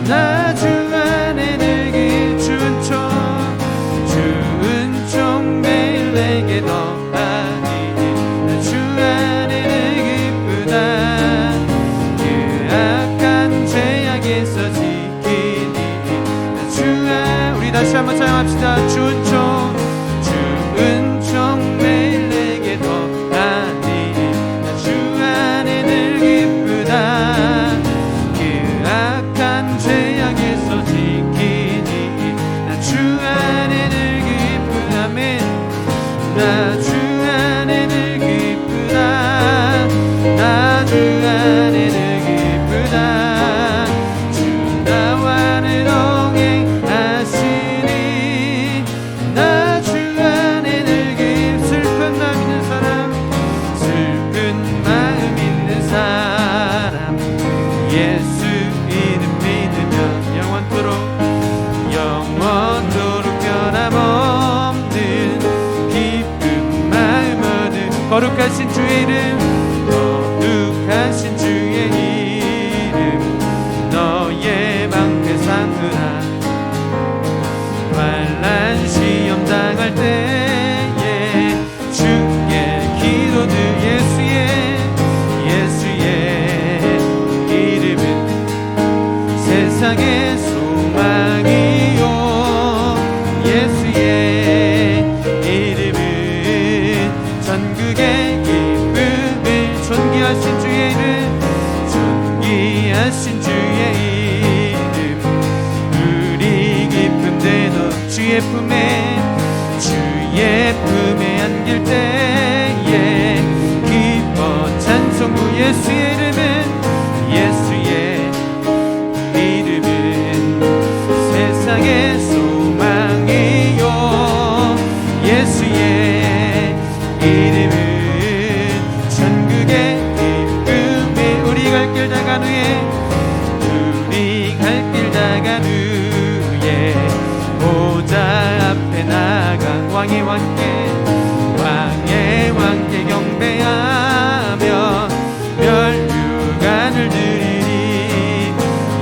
나 주 안에 늘 기쁜 총 매일 내게 더하니 나 주 안에 늘 기쁘다. 그 악한 죄악에서 지키니 나 주 안. 우리 다시 한번 사용합시다. 주은 총 매일 내게 더하니 나 주 안에 늘 기쁘다. 그 악한 죄악에서 지키니 나 주 안에 늘 기쁘다면 나 주 안에 늘 기쁘다. 나 주 안에 늘 기쁘다. 주 나와 늘 동행하시니 나 주 안에 늘 기쁘다. 슬픈 마음 있는 사람, 슬픈 마음 있는 사람, 예수 이름 믿으면 영원토록 변함없는 기쁜 마음 얻은 거룩하신 주의 이름, 거룩하신 주의 이름, 너의 방패 삼으라. 환난 시험 당할 때에 주의 기도들 예수의 이름은 세상의 소망이요. 예수의 이름은 전국의 기쁨을. 존귀하신 주의 이름, 존귀하신 주의 이름, 우리 기쁨 되너 주의 품에 안길 때에 기뻐 찬송구. 예수의 이름은 세상의 소망이요. 예수의 이름은 전국의 기쁨이. 우리 갈 길 다간 후에 보좌 앞에 나가 왕의 왕께 경배하며 멸류관을 드리니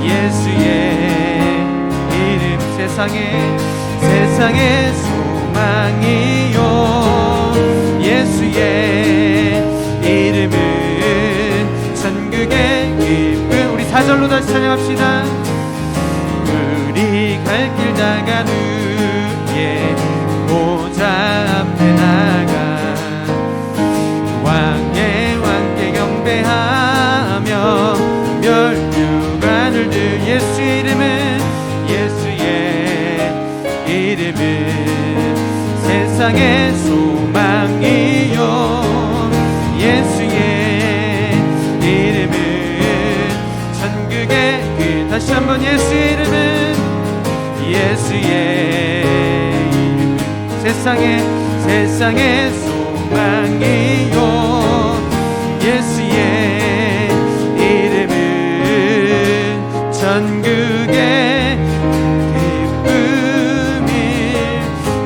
예수의 이름 세상의 소망이요. 예수의 이름은 전국의 기쁨. 우리 4절로 다시 찬양합시다. 우리 갈 길 다간 후에 보좌 앞에 나가 왕께 경배하며 멸류관을 들. 예수의 이름은 세상의 소망이요. 예수의 이름은 전국의 그. 다시 한번 예수의 이름은 세상의 소망이요. 예수의 이름은 전국의 기쁨이.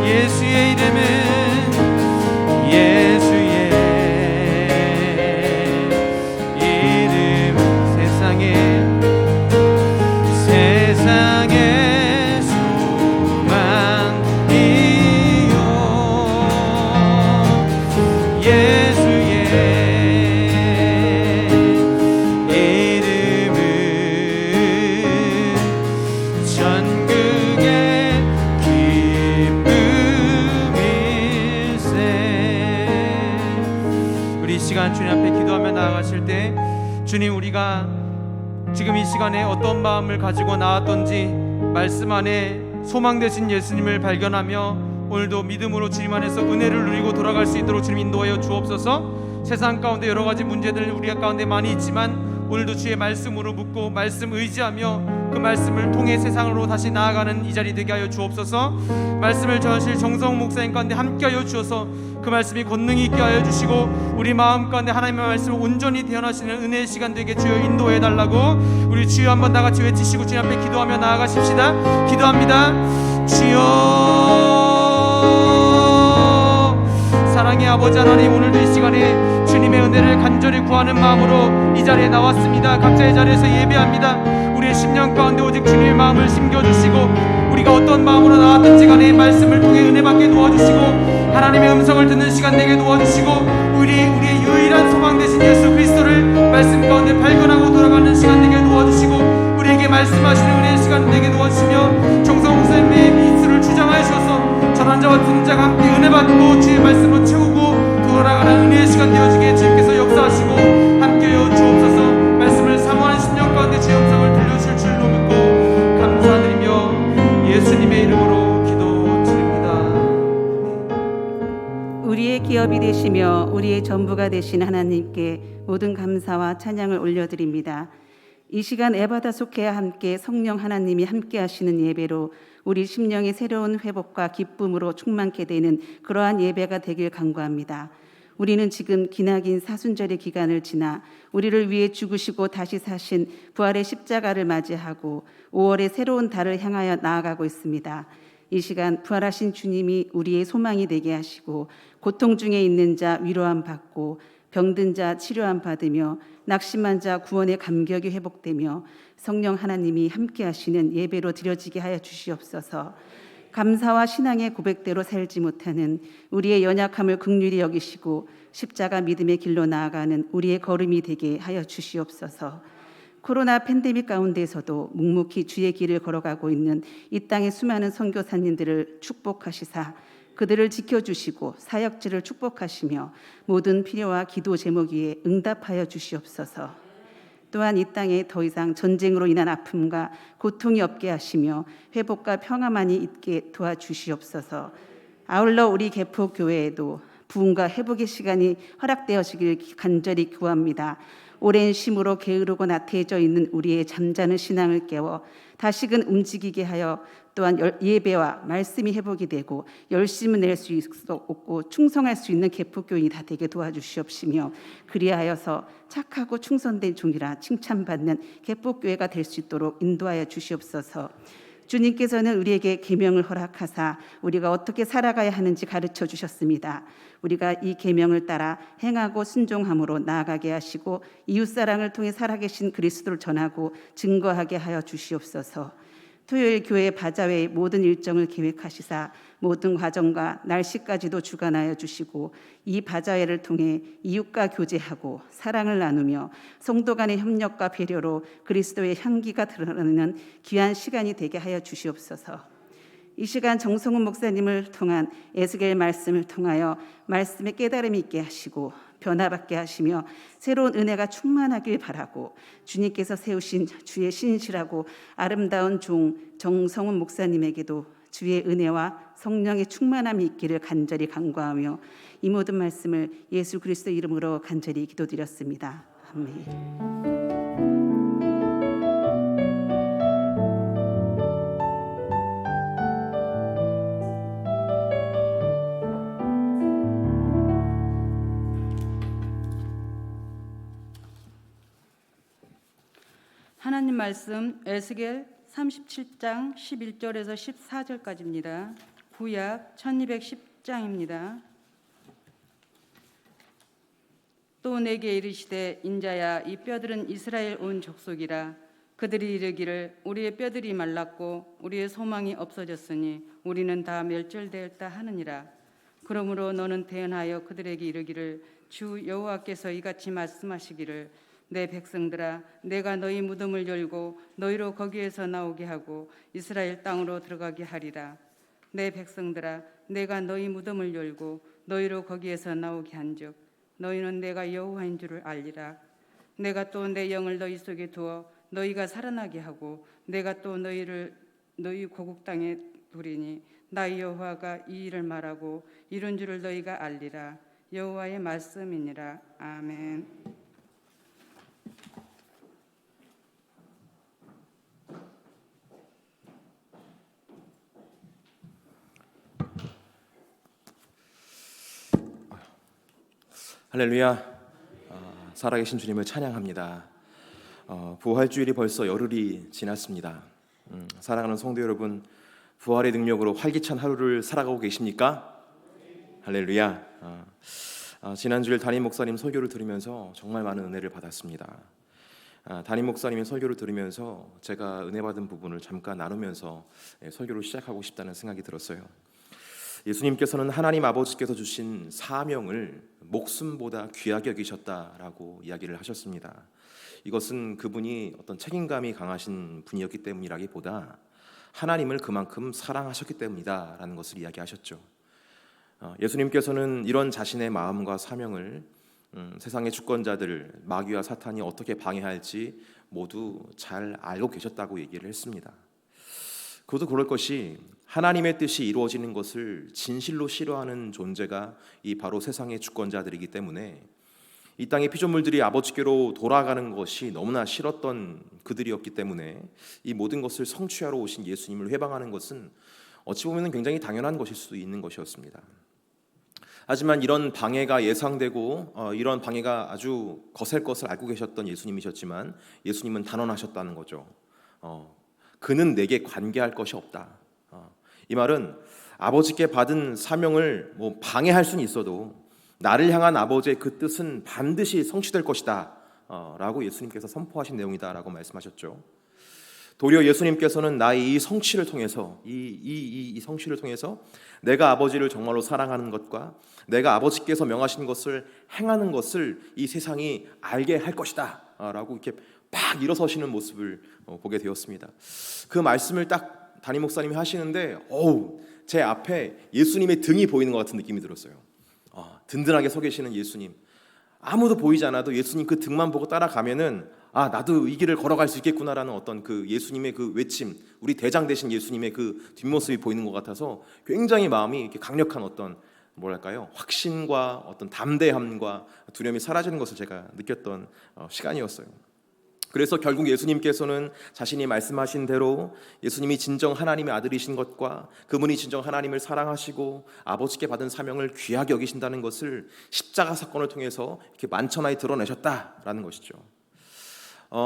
예수의 이름은 세상의 주님 앞에 기도하며 나아가실 때, 주님, 우리가 지금 이 시간에 어떤 마음을 가지고 나왔던지 말씀 안에 소망 되신 예수님을 발견하며 오늘도 믿음으로 주님 안에서 은혜를 누리고 돌아갈 수 있도록 주님 인도하여 주옵소서. 세상 가운데 여러 가지 문제들 우리 가운데 많이 있지만 오늘도 주의 말씀으로 묻고 말씀 의지하며 그 말씀을 통해 세상으로 다시 나아가는 이 자리 되게 하여 주옵소서. 말씀을 전하실 정성 목사님 가운데 함께하여 주셔서 그 말씀이 권능이 있게 하여 주시고 우리 마음 가운데 하나님의 말씀을 온전히 대언하시는 은혜의 시간 되게 주여 인도해 달라고 우리 주여 한번 다 같이 외치시고 주님 앞에 기도하며 나아가십시다. 기도합니다. 주여, 사랑의 아버지 하나님, 오늘도 이 시간에 주님의 은혜를 간절히 구하는 마음으로 이 자리에 나왔습니다. 각자의 자리에서 예배합니다. 우리 우리의 심령 가운데 오직 주님의 마음을 심겨주시고 우리가 어떤 마음으로 나왔든지 간에 말씀을 통해 은혜 받게 도와주시고 하나님의 음성을 듣는 시간 되게 도와주시고 우리의 유일한 소망 되신 예수 그리스도를 말씀 가운데 발견하고 돌아가는 시간 되게 도와주시고 우리에게 말씀하시는 은혜의 시간 되게 도와주시며 정성 목사님의 미수를 주장하여 주셔서 전환자와 듣는 자가 함께 은혜 받고 주의 말씀으로 채우고 돌아가는 은혜의 시간 되어지게 주님께서 역사하시고 함께여 주옵소서. 말씀을 사모하는 심령 가운데 주의 음성을 들려주실 줄로 믿고 감사드리며 예수님의 이름으로 기도드립니다. 우리의 기업이 되시며 우리의 전부가 되신 하나님께 모든 감사와 찬양을 올려드립니다. 이 시간 에바다 속해야 함께 성령 하나님이 함께 하시는 예배로 우리 심령의 새로운 회복과 기쁨으로 충만케 되는 그러한 예배가 되길 간구합니다. 우리는 지금 기나긴 사순절의 기간을 지나 우리를 위해 죽으시고 다시 사신 부활의 십자가를 맞이하고 5월의 새로운 달을 향하여 나아가고 있습니다. 이 시간 부활하신 주님이 우리의 소망이 되게 하시고 고통 중에 있는 자 위로함 받고 병든 자 치료함 받으며 낙심한 자 구원의 감격이 회복되며 성령 하나님이 함께 하시는 예배로 드려지게 하여 주시옵소서. 감사와 신앙의 고백대로 살지 못하는 우리의 연약함을 긍휼히 여기시고 십자가 믿음의 길로 나아가는 우리의 걸음이 되게 하여 주시옵소서. 코로나 팬데믹 가운데서도 묵묵히 주의 길을 걸어가고 있는 이 땅의 수많은 선교사님들을 축복하시사 그들을 지켜주시고 사역지를 축복하시며 모든 필요와 기도 제목 위에 응답하여 주시옵소서. 또한 이 땅에 더 이상 전쟁으로 인한 아픔과 고통이 없게 하시며 회복과 평화만이 있게 도와주시옵소서. 아울러 우리 개포교회에도 부흥과 회복의 시간이 허락되어지길 간절히 구합니다. 오랜 쉼으로 게으르고 나태해져 있는 우리의 잠자는 신앙을 깨워 다시금 움직이게 하여 또한 예배와 말씀이 회복이 되고 열심을 낼 수 있고 충성할 수 있는 개포교인이 다 되게 도와주시옵시며 그리하여서 착하고 충성된 종이라 칭찬받는 개포교회가 될 수 있도록 인도하여 주시옵소서. 주님께서는 우리에게 계명을 허락하사 우리가 어떻게 살아가야 하는지 가르쳐 주셨습니다. 우리가 이 계명을 따라 행하고 순종함으로 나아가게 하시고 이웃사랑을 통해 살아계신 그리스도를 전하고 증거하게 하여 주시옵소서. 토요일 교회 바자회의 모든 일정을 계획하시사 모든 과정과 날씨까지도 주관하여 주시고 이 바자회를 통해 이웃과 교제하고 사랑을 나누며 성도 간의 협력과 배려로 그리스도의 향기가 드러나는 귀한 시간이 되게 하여 주시옵소서. 이 시간 정성훈 목사님을 통한 에스겔 말씀을 통하여 말씀의 깨달음이 있게 하시고 변화받게 하시며 새로운 은혜가 충만하길 바라고 주님께서 세우신 주의 신실하고 아름다운 종 정성훈 목사님에게도 주의 은혜와 성령의 충만함이 있기를 간절히 간구하며 이 모든 말씀을 예수 그리스도 이름으로 간절히 기도드렸습니다. 아멘. 하나님 말씀 에스겔 37장 11절에서 14절까지입니다. 구약 1210장입니다. 또 내게 이르시되 인자야 이 뼈들은 이스라엘 온 족속이라. 그들이 이르기를 우리의 뼈들이 말랐고 우리의 소망이 없어졌으니 우리는 다 멸절되었다 하느니라. 그러므로 너는 대언하여 그들에게 이르기를 주 여호와께서 이같이 말씀하시기를 내 백성들아 내가 너희 무덤을 열고 너희로 거기에서 나오게 하고 이스라엘 땅으로 들어가게 하리라. 내 백성들아 내가 너희 무덤을 열고 너희로 거기에서 나오게 한즉 너희는 내가 여호와인 줄을 알리라. 내가 또 내 영을 너희 속에 두어 너희가 살아나게 하고 내가 또 너희를 너희 고국 땅에 두리니 나 여호와가 이 일을 말하고 이룬 줄을 너희가 알리라. 여호와의 말씀이니라. 아멘. 할렐루야. 살아계신 주님을 찬양합니다. 부활주일이 벌써 열흘이 지났습니다. 사랑하는 성도 여러분, 부활의 능력으로 활기찬 하루를 살아가고 계십니까? 할렐루야. 지난주일 담임 목사님 설교를 들으면서 정말 많은 은혜를 받았습니다. 담임 목사님의 설교를 들으면서 제가 은혜 받은 부분을 잠깐 나누면서 설교를 시작하고 싶다는 생각이 들었어요. 예수님께서는 하나님 아버지께서 주신 사명을 목숨보다 귀하게 여기셨다라고 이야기를 하셨습니다. 이것은 그분이 어떤 책임감이 강하신 분이었기 때문이라기보다 하나님을 그만큼 사랑하셨기 때문이다라는 것을 이야기하셨죠. 예수님께서는 이런 자신의 마음과 사명을 세상의 주권자들, 마귀와 사탄이 어떻게 방해할지 모두 잘 알고 계셨다고 얘기를 했습니다. 그것도 그럴 것이 하나님의 뜻이 이루어지는 것을 진실로 싫어하는 존재가 이 바로 세상의 주권자들이기 때문에 이 땅의 피조물들이 아버지께로 돌아가는 것이 너무나 싫었던 그들이었기 때문에 이 모든 것을 성취하러 오신 예수님을 회방하는 것은 어찌 보면 굉장히 당연한 것일 수도 있는 것이었습니다. 하지만 이런 방해가 예상되고 이런 방해가 아주 거셀 것을 알고 계셨던 예수님이셨지만 예수님은 단언하셨다는 거죠. 그는 내게 관계할 것이 없다. 이 말은 아버지께 받은 사명을 방해할 수는 있어도 나를 향한 아버지의 그 뜻은 반드시 성취될 것이다 라고 예수님께서 선포하신 내용이다 라고 말씀하셨죠. 도리어 예수님께서는 나의 이 성취를 통해서 이 성취를 통해서 내가 아버지를 정말로 사랑하는 것과 내가 아버지께서 명하신 것을 행하는 것을 이 세상이 알게 할 것이다 라고 이렇게 팍 일어서시는 모습을 보게 되었습니다. 그 말씀을 딱 담임 목사님이 하시는데 제 앞에 예수님의 등이 보이는 것 같은 느낌이 들었어요. 든든하게 서 계시는 예수님, 아무도 보이지 않아도 예수님 그 등만 보고 따라가면은 나도 이 길을 걸어갈 수 있겠구나라는 어떤 그 예수님의 그 외침, 우리 대장 되신 예수님의 그 뒷모습이 보이는 것 같아서 굉장히 마음이 이렇게 강력한 어떤 확신과 어떤 담대함과 두려움이 사라지는 것을 제가 느꼈던 시간이었어요. 그래서 결국 예수님께서는 자신이 말씀하신 대로 예수님이 진정 하나님의 아들이신 것과 그분이 진정 하나님을 사랑하시고 아버지께 받은 사명을 귀하게 여기신다는 것을 십자가 사건을 통해서 이렇게 만천하에 드러내셨다라는 것이죠.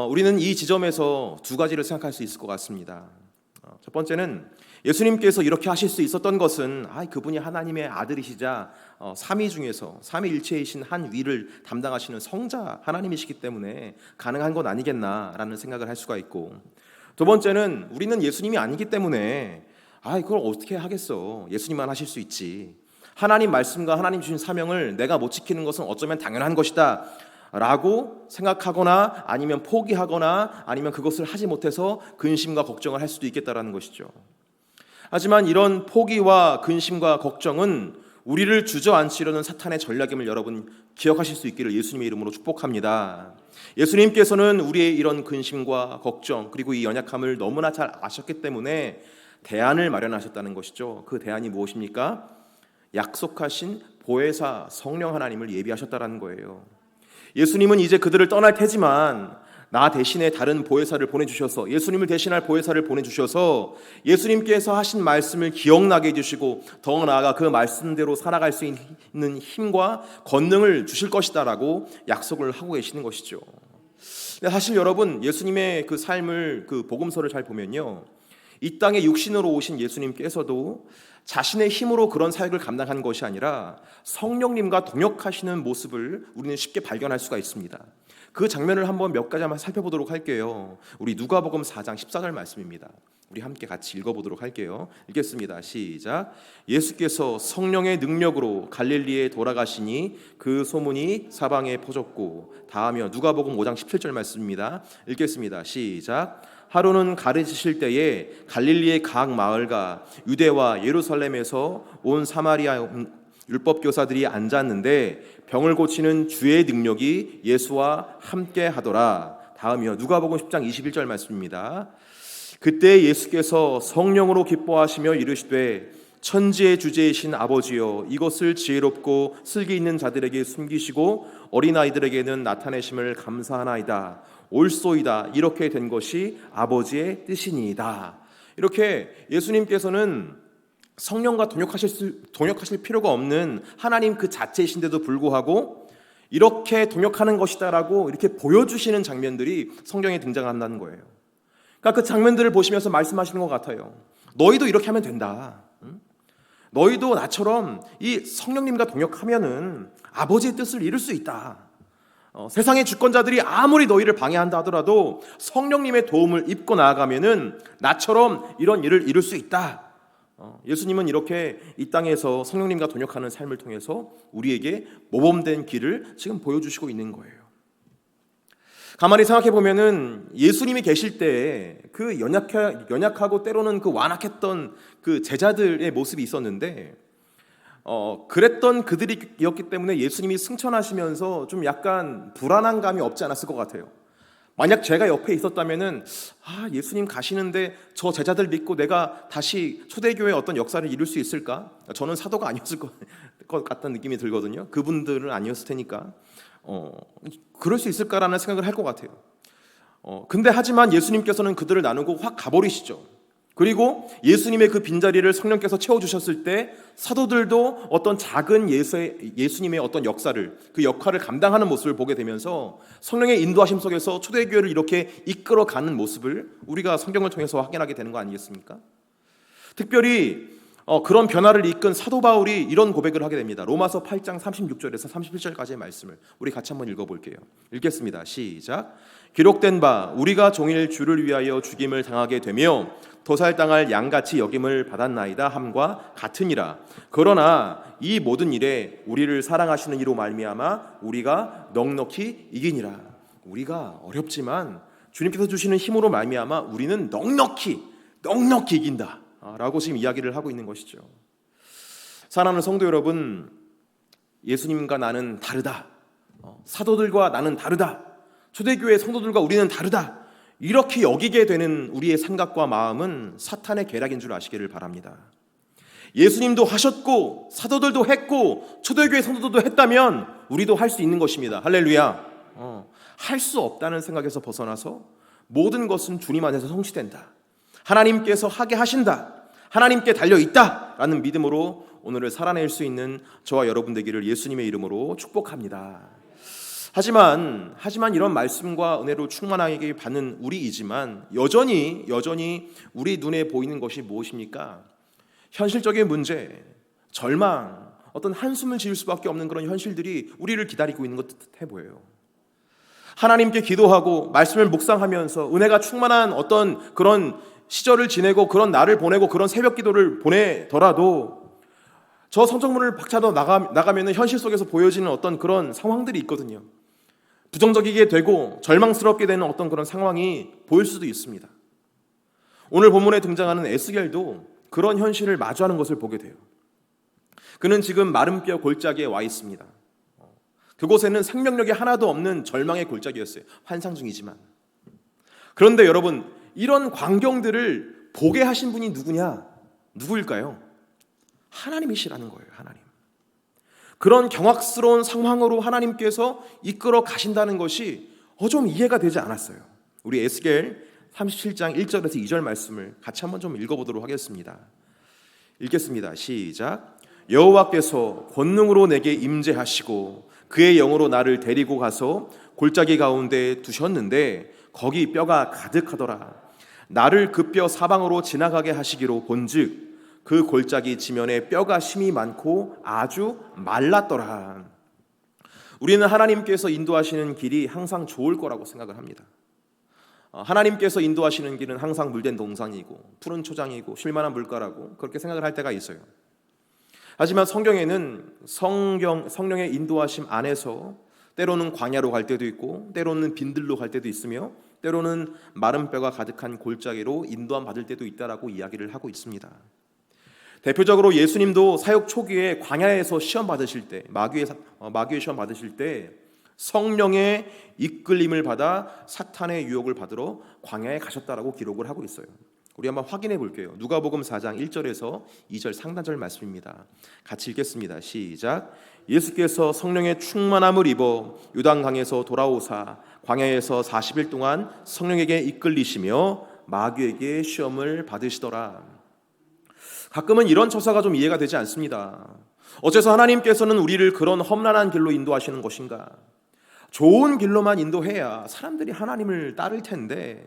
우리는 이 지점에서 두 가지를 생각할 수 있을 것 같습니다. 첫 번째는 예수님께서 이렇게 하실 수 있었던 것은 그분이 하나님의 아들이시자 삼위 중에서 삼위일체이신 한 위를 담당하시는 성자 하나님이시기 때문에 가능한 건 아니겠나라는 생각을 할 수가 있고, 두 번째는 우리는 예수님이 아니기 때문에 그걸 어떻게 하겠어, 예수님만 하실 수 있지, 하나님 말씀과 하나님 주신 사명을 내가 못 지키는 것은 어쩌면 당연한 것이다 라고 생각하거나 아니면 포기하거나 아니면 그것을 하지 못해서 근심과 걱정을 할 수도 있겠다라는 것이죠. 하지만 이런 포기와 근심과 걱정은 우리를 주저앉히려는 사탄의 전략임을 여러분 기억하실 수 있기를 예수님의 이름으로 축복합니다. 예수님께서는 우리의 이런 근심과 걱정 그리고 이 연약함을 너무나 잘 아셨기 때문에 대안을 마련하셨다는 것이죠. 그 대안이 무엇입니까? 약속하신 보혜사 성령 하나님을 예비하셨다는 거예요. 예수님은 이제 그들을 떠날 테지만 나 대신에 다른 보혜사를 보내주셔서, 예수님을 대신할 보혜사를 보내주셔서 예수님께서 하신 말씀을 기억나게 해주시고 더 나아가 그 말씀대로 살아갈 수 있는 힘과 권능을 주실 것이다 라고 약속을 하고 계시는 것이죠. 사실 여러분, 예수님의 그 삶을, 그 복음서를 잘 보면요, 이 땅에 육신으로 오신 예수님께서도 자신의 힘으로 그런 사역을 감당한 것이 아니라 성령님과 동역하시는 모습을 우리는 쉽게 발견할 수가 있습니다. 그 장면을 한번 몇 가지 한번 살펴보도록 할게요. 우리 누가복음 4장 14절 말씀입니다. 우리 함께 같이 읽어보도록 할게요. 읽겠습니다. 시작. 예수께서 성령의 능력으로 갈릴리에 돌아가시니 그 소문이 사방에 퍼졌고, 다하며 누가복음 5장 17절 말씀입니다. 읽겠습니다. 시작. 하루는 가르치실 때에 갈릴리의 각 마을과 유대와 예루살렘에서 온 사마리아 율법 교사들이 앉았는데 병을 고치는 주의 능력이 예수와 함께 하더라. 다음이요. 누가복음 10장 21절 말씀입니다. 그때 예수께서 성령으로 기뻐하시며 이르시되 천지의 주제이신 아버지여, 이것을 지혜롭고 슬기 있는 자들에게 숨기시고 어린아이들에게는 나타내심을 감사하나이다. 옳소이다. 이렇게 된 것이 아버지의 뜻이니이다. 이렇게 예수님께서는 성령과 동역하실 필요가 없는 하나님 그 자체이신데도 불구하고 이렇게 동역하는 것이다라고 이렇게 보여주시는 장면들이 성경에 등장한다는 거예요. 그러니까 그 장면들을 보시면서 말씀하시는 것 같아요. 너희도 이렇게 하면 된다. 너희도 나처럼 이 성령님과 동역하면은 아버지의 뜻을 이룰 수 있다. 세상의 주권자들이 아무리 너희를 방해한다 하더라도 성령님의 도움을 입고 나아가면은 나처럼 이런 일을 이룰 수 있다. 예수님은 이렇게 이 땅에서 성령님과 동역하는 삶을 통해서 우리에게 모범된 길을 지금 보여주시고 있는 거예요. 가만히 생각해 보면은 예수님이 계실 때에 그 연약하고 때로는 그 완악했던 그 제자들의 모습이 있었는데, 그랬던 그들이었기 때문에 예수님이 승천하시면서 좀 약간 불안한 감이 없지 않았을 것 같아요. 만약 제가 옆에 있었다면은 예수님 가시는데 저 제자들 믿고 내가 다시 초대교회의 어떤 역사를 이룰 수 있을까? 저는 사도가 아니었을 것 같다는 느낌이 들거든요. 그분들은 아니었을 테니까 그럴 수 있을까라는 생각을 할 것 같아요. 근데 하지만 예수님께서는 그들을 나누고 확 가버리시죠. 그리고 예수님의 그 빈자리를 성령께서 채워주셨을 때 사도들도 어떤 작은 예수님의 어떤 역사를, 그 역할을 감당하는 모습을 보게 되면서 성령의 인도하심 속에서 초대교회를 이렇게 이끌어가는 모습을 우리가 성경을 통해서 확인하게 되는 거 아니겠습니까? 특별히 그런 변화를 이끈 사도 바울이 이런 고백을 하게 됩니다. 로마서 8장 36절에서 37절까지의 말씀을 우리 같이 한번 읽어볼게요. 읽겠습니다. 시작. 기록된 바 우리가 종일 주를 위하여 죽임을 당하게 되며 도살당할 양같이 여김을 받았나이다 함과 같으니라. 그러나 이 모든 일에 우리를 사랑하시는 이로 말미암아 우리가 넉넉히 이기니라. 우리가 어렵지만 주님께서 주시는 힘으로 말미암아 우리는 넉넉히 이긴다 라고 지금 이야기를 하고 있는 것이죠. 사랑하는 성도 여러분, 예수님과 나는 다르다. 사도들과 나는 다르다. 초대교회 성도들과 우리는 다르다. 이렇게 여기게 되는 우리의 생각과 마음은 사탄의 계략인 줄 아시기를 바랍니다. 예수님도 하셨고 사도들도 했고 초대교회 성도들도 했다면 우리도 할 수 있는 것입니다. 할렐루야. 할 수 없다는 생각에서 벗어나서 모든 것은 주님 안에서 성취된다. 하나님께서 하게 하신다. 하나님께 달려있다 라는 믿음으로 오늘을 살아낼 수 있는 저와 여러분 되기를 예수님의 이름으로 축복합니다. 하지만 이런 말씀과 은혜로 충만하게 받는 우리이지만 여전히 우리 눈에 보이는 것이 무엇입니까? 현실적인 문제, 절망, 어떤 한숨을 지을 수밖에 없는 그런 현실들이 우리를 기다리고 있는 것 같아 보여요. 하나님께 기도하고 말씀을 묵상하면서 은혜가 충만한 어떤 그런 시절을 지내고 그런 날을 보내고 그런 새벽 기도를 보내더라도 저 성전문을 박차고 나가면 현실 속에서 보여지는 어떤 그런 상황들이 있거든요. 부정적이게 되고 절망스럽게 되는 어떤 그런 상황이 보일 수도 있습니다. 오늘 본문에 등장하는 에스겔도 그런 현실을 마주하는 것을 보게 돼요. 그는 지금 마른 뼈 골짜기에 와 있습니다. 그곳에는 생명력이 하나도 없는 절망의 골짜기였어요. 환상 중이지만. 그런데 여러분, 이런 광경들을 보게 하신 분이 누구일까요? 하나님이시라는 거예요. 하나님. 그런 경악스러운 상황으로 하나님께서 이끌어 가신다는 것이 좀 이해가 되지 않았어요. 우리 에스겔 37장 1절에서 2절 말씀을 같이 한번 좀 읽어보도록 하겠습니다. 읽겠습니다. 시작. 여호와께서 권능으로 내게 임재하시고 그의 영으로 나를 데리고 가서 골짜기 가운데 두셨는데 거기 뼈가 가득하더라. 나를 그 뼈 사방으로 지나가게 하시기로 본즉 그 골짜기 지면에 뼈가 심이 많고 아주 말랐더라. 우리는 하나님께서 인도하시는 길이 항상 좋을 거라고 생각을 합니다. 하나님께서 인도하시는 길은 항상 물된 동산이고 푸른 초장이고 쉴만한 물가라고 그렇게 생각을 할 때가 있어요. 하지만 성경에는 성령의 인도하심 안에서 때로는 광야로 갈 때도 있고 때로는 빈들로 갈 때도 있으며 때로는 마른 뼈가 가득한 골짜기로 인도함 받을 때도 있다라고 이야기를 하고 있습니다. 대표적으로 예수님도 사역 초기에 광야에서 시험 받으실 때, 마귀의 시험 받으실 때 성령의 이끌림을 받아 사탄의 유혹을 받으러 광야에 가셨다라고 기록을 하고 있어요. 우리 한번 확인해 볼게요. 누가복음 4장 1절에서 2절 상단절 말씀입니다. 같이 읽겠습니다. 시작. 예수께서 성령의 충만함을 입어 요단강에서 돌아오사 광야에서 40일 동안 성령에게 이끌리시며 마귀에게 시험을 받으시더라. 가끔은 이런 처사가 좀 이해가 되지 않습니다. 어째서 하나님께서는 우리를 그런 험난한 길로 인도하시는 것인가? 좋은 길로만 인도해야 사람들이 하나님을 따를 텐데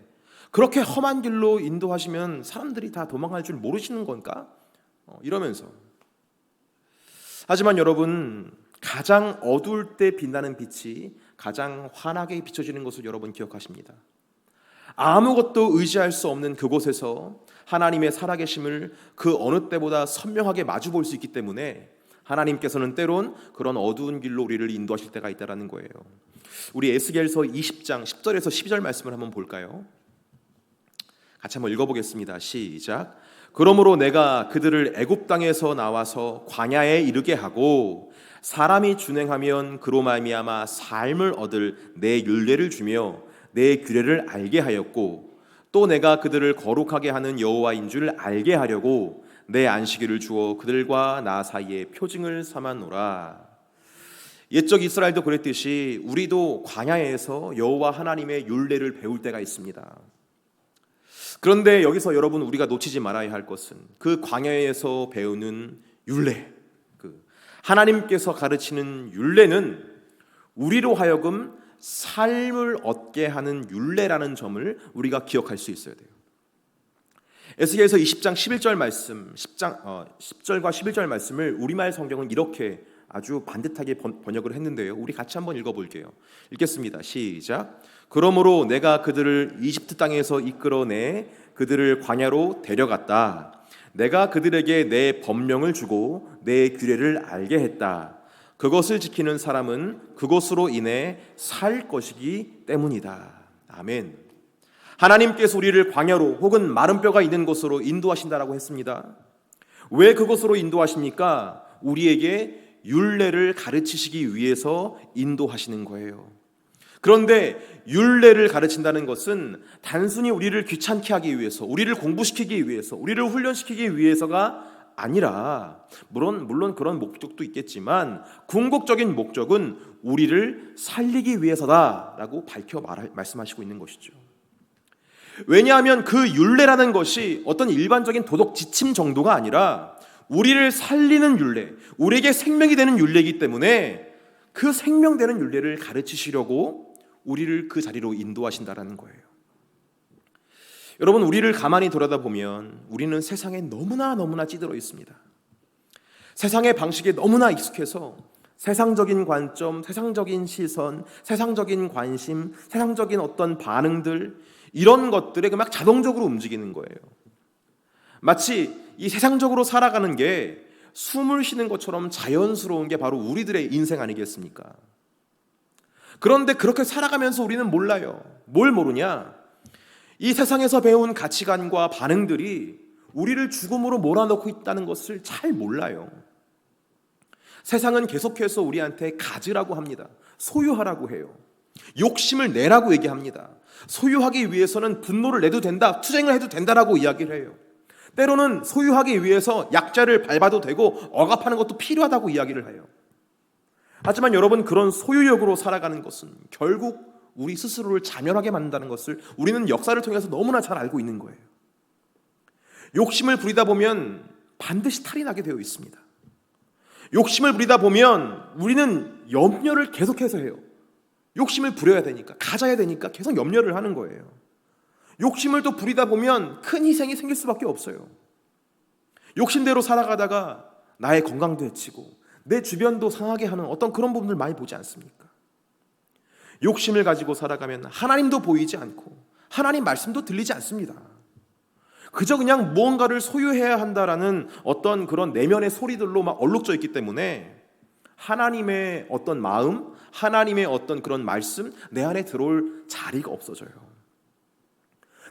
그렇게 험한 길로 인도하시면 사람들이 다 도망갈 줄 모르시는 건가? 이러면서. 하지만 여러분, 가장 어두울 때 빛나는 빛이 가장 환하게 비춰지는 것을 여러분 기억하십니다. 아무것도 의지할 수 없는 그곳에서 하나님의 살아계심을 그 어느 때보다 선명하게 마주볼 수 있기 때문에 하나님께서는 때론 그런 어두운 길로 우리를 인도하실 때가 있다는 거예요. 우리 에스겔서 20장 10절에서 12절 말씀을 한번 볼까요? 같이 한번 읽어보겠습니다. 시작. 그러므로 내가 그들을 애굽 땅에서 나와서 광야에 이르게 하고 사람이 준행하면 그로 말미암아 삶을 얻을 내 율례를 주며 내 규례를 알게 하였고 또 내가 그들을 거룩하게 하는 여호와인 줄 알게 하려고 내 안식일을 주어 그들과 나 사이에 표징을 삼았노라. 옛적 이스라엘도 그랬듯이 우리도 광야에서 여호와 하나님의 율례를 배울 때가 있습니다. 그런데 여기서 여러분 우리가 놓치지 말아야 할 것은 그 광야에서 배우는 율례, 하나님께서 가르치는 율례는 우리로 하여금 삶을 얻게 하는 율례라는 점을 우리가 기억할 수 있어야 돼요. 에스겔서 20장 11절 말씀, 10절과 11절 말씀을 우리말 성경은 이렇게 아주 반듯하게 번역을 했는데요. 우리 같이 한번 읽어볼게요. 읽겠습니다. 시작. 그러므로 내가 그들을 이집트 땅에서 이끌어내 그들을 광야로 데려갔다. 내가 그들에게 내 법령을 주고 내 규례를 알게 했다. 그것을 지키는 사람은 그것으로 인해 살 것이기 때문이다. 아멘. 하나님께서 우리를 광야로 혹은 마른 뼈가 있는 곳으로 인도하신다라고 했습니다. 왜 그곳으로 인도하십니까? 우리에게 율례를 가르치시기 위해서 인도하시는 거예요. 그런데 율례를 가르친다는 것은 단순히 우리를 귀찮게 하기 위해서, 우리를 공부시키기 위해서, 우리를 훈련시키기 위해서가 아니라 물론 그런 목적도 있겠지만 궁극적인 목적은 우리를 살리기 위해서다라고 밝혀 말씀하시고 있는 것이죠. 왜냐하면 그 율례라는 것이 어떤 일반적인 도덕 지침 정도가 아니라 우리를 살리는 율례, 우리에게 생명이 되는 율례이기 때문에 그 생명되는 율례를 가르치시려고 우리를 그 자리로 인도하신다라는 거예요. 여러분, 우리를 가만히 들여다보면 우리는 세상에 너무나 찌들어 있습니다. 세상의 방식에 너무나 익숙해서 세상적인 관점, 세상적인 시선, 세상적인 관심, 세상적인 어떤 반응들, 이런 것들에 막 자동적으로 움직이는 거예요. 마치 이 세상적으로 살아가는 게 숨을 쉬는 것처럼 자연스러운 게 바로 우리들의 인생 아니겠습니까? 그런데 그렇게 살아가면서 우리는 몰라요. 뭘 모르냐? 이 세상에서 배운 가치관과 반응들이 우리를 죽음으로 몰아넣고 있다는 것을 잘 몰라요. 세상은 계속해서 우리한테 가지라고 합니다. 소유하라고 해요. 욕심을 내라고 얘기합니다. 소유하기 위해서는 분노를 내도 된다, 투쟁을 해도 된다라고 이야기를 해요. 때로는 소유하기 위해서 약자를 밟아도 되고 억압하는 것도 필요하다고 이야기를 해요. 하지만 여러분, 그런 소유욕으로 살아가는 것은 결국 우리 스스로를 자멸하게 만든다는 것을 우리는 역사를 통해서 너무나 잘 알고 있는 거예요. 욕심을 부리다 보면 반드시 탈이 나게 되어 있습니다. 욕심을 부리다 보면 우리는 염려를 계속해서 해요. 욕심을 부려야 되니까, 가져야 되니까 계속 염려를 하는 거예요. 욕심을 또 부리다 보면 큰 희생이 생길 수밖에 없어요. 욕심대로 살아가다가 나의 건강도 해치고 내 주변도 상하게 하는 어떤 그런 부분들 많이 보지 않습니까? 욕심을 가지고 살아가면 하나님도 보이지 않고 하나님 말씀도 들리지 않습니다. 그저 그냥 무언가를 소유해야 한다라는 어떤 그런 내면의 소리들로 막 얼룩져 있기 때문에 하나님의 어떤 마음, 하나님의 어떤 그런 말씀, 내 안에 들어올 자리가 없어져요.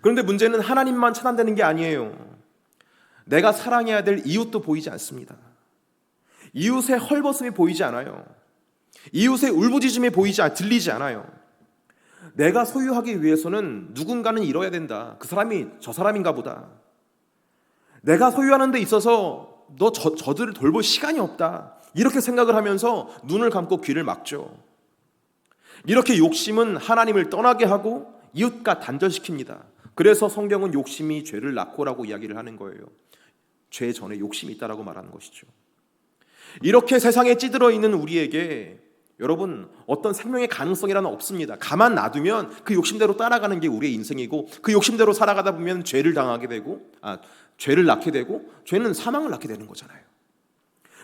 그런데 문제는 하나님만 차단되는 게 아니에요. 내가 사랑해야 될 이웃도 보이지 않습니다. 이웃의 헐벗음이 보이지 않아요. 이웃의 울부짖음이 들리지 않아요. 내가 소유하기 위해서는 누군가는 잃어야 된다. 그 사람이 저 사람인가 보다. 내가 소유하는 데 있어서 저들을 돌볼 시간이 없다. 이렇게 생각을 하면서 눈을 감고 귀를 막죠. 이렇게 욕심은 하나님을 떠나게 하고 이웃과 단절시킵니다. 그래서 성경은 욕심이 죄를 낳고라고 이야기를 하는 거예요. 죄 전에 욕심이 있다라고 말하는 것이죠. 이렇게 세상에 찌들어 있는 우리에게 여러분, 어떤 생명의 가능성이라는 없습니다. 가만 놔두면 그 욕심대로 따라가는 게 우리의 인생이고, 그 욕심대로 살아가다 보면 죄를 낳게 되고, 죄는 사망을 낳게 되는 거잖아요.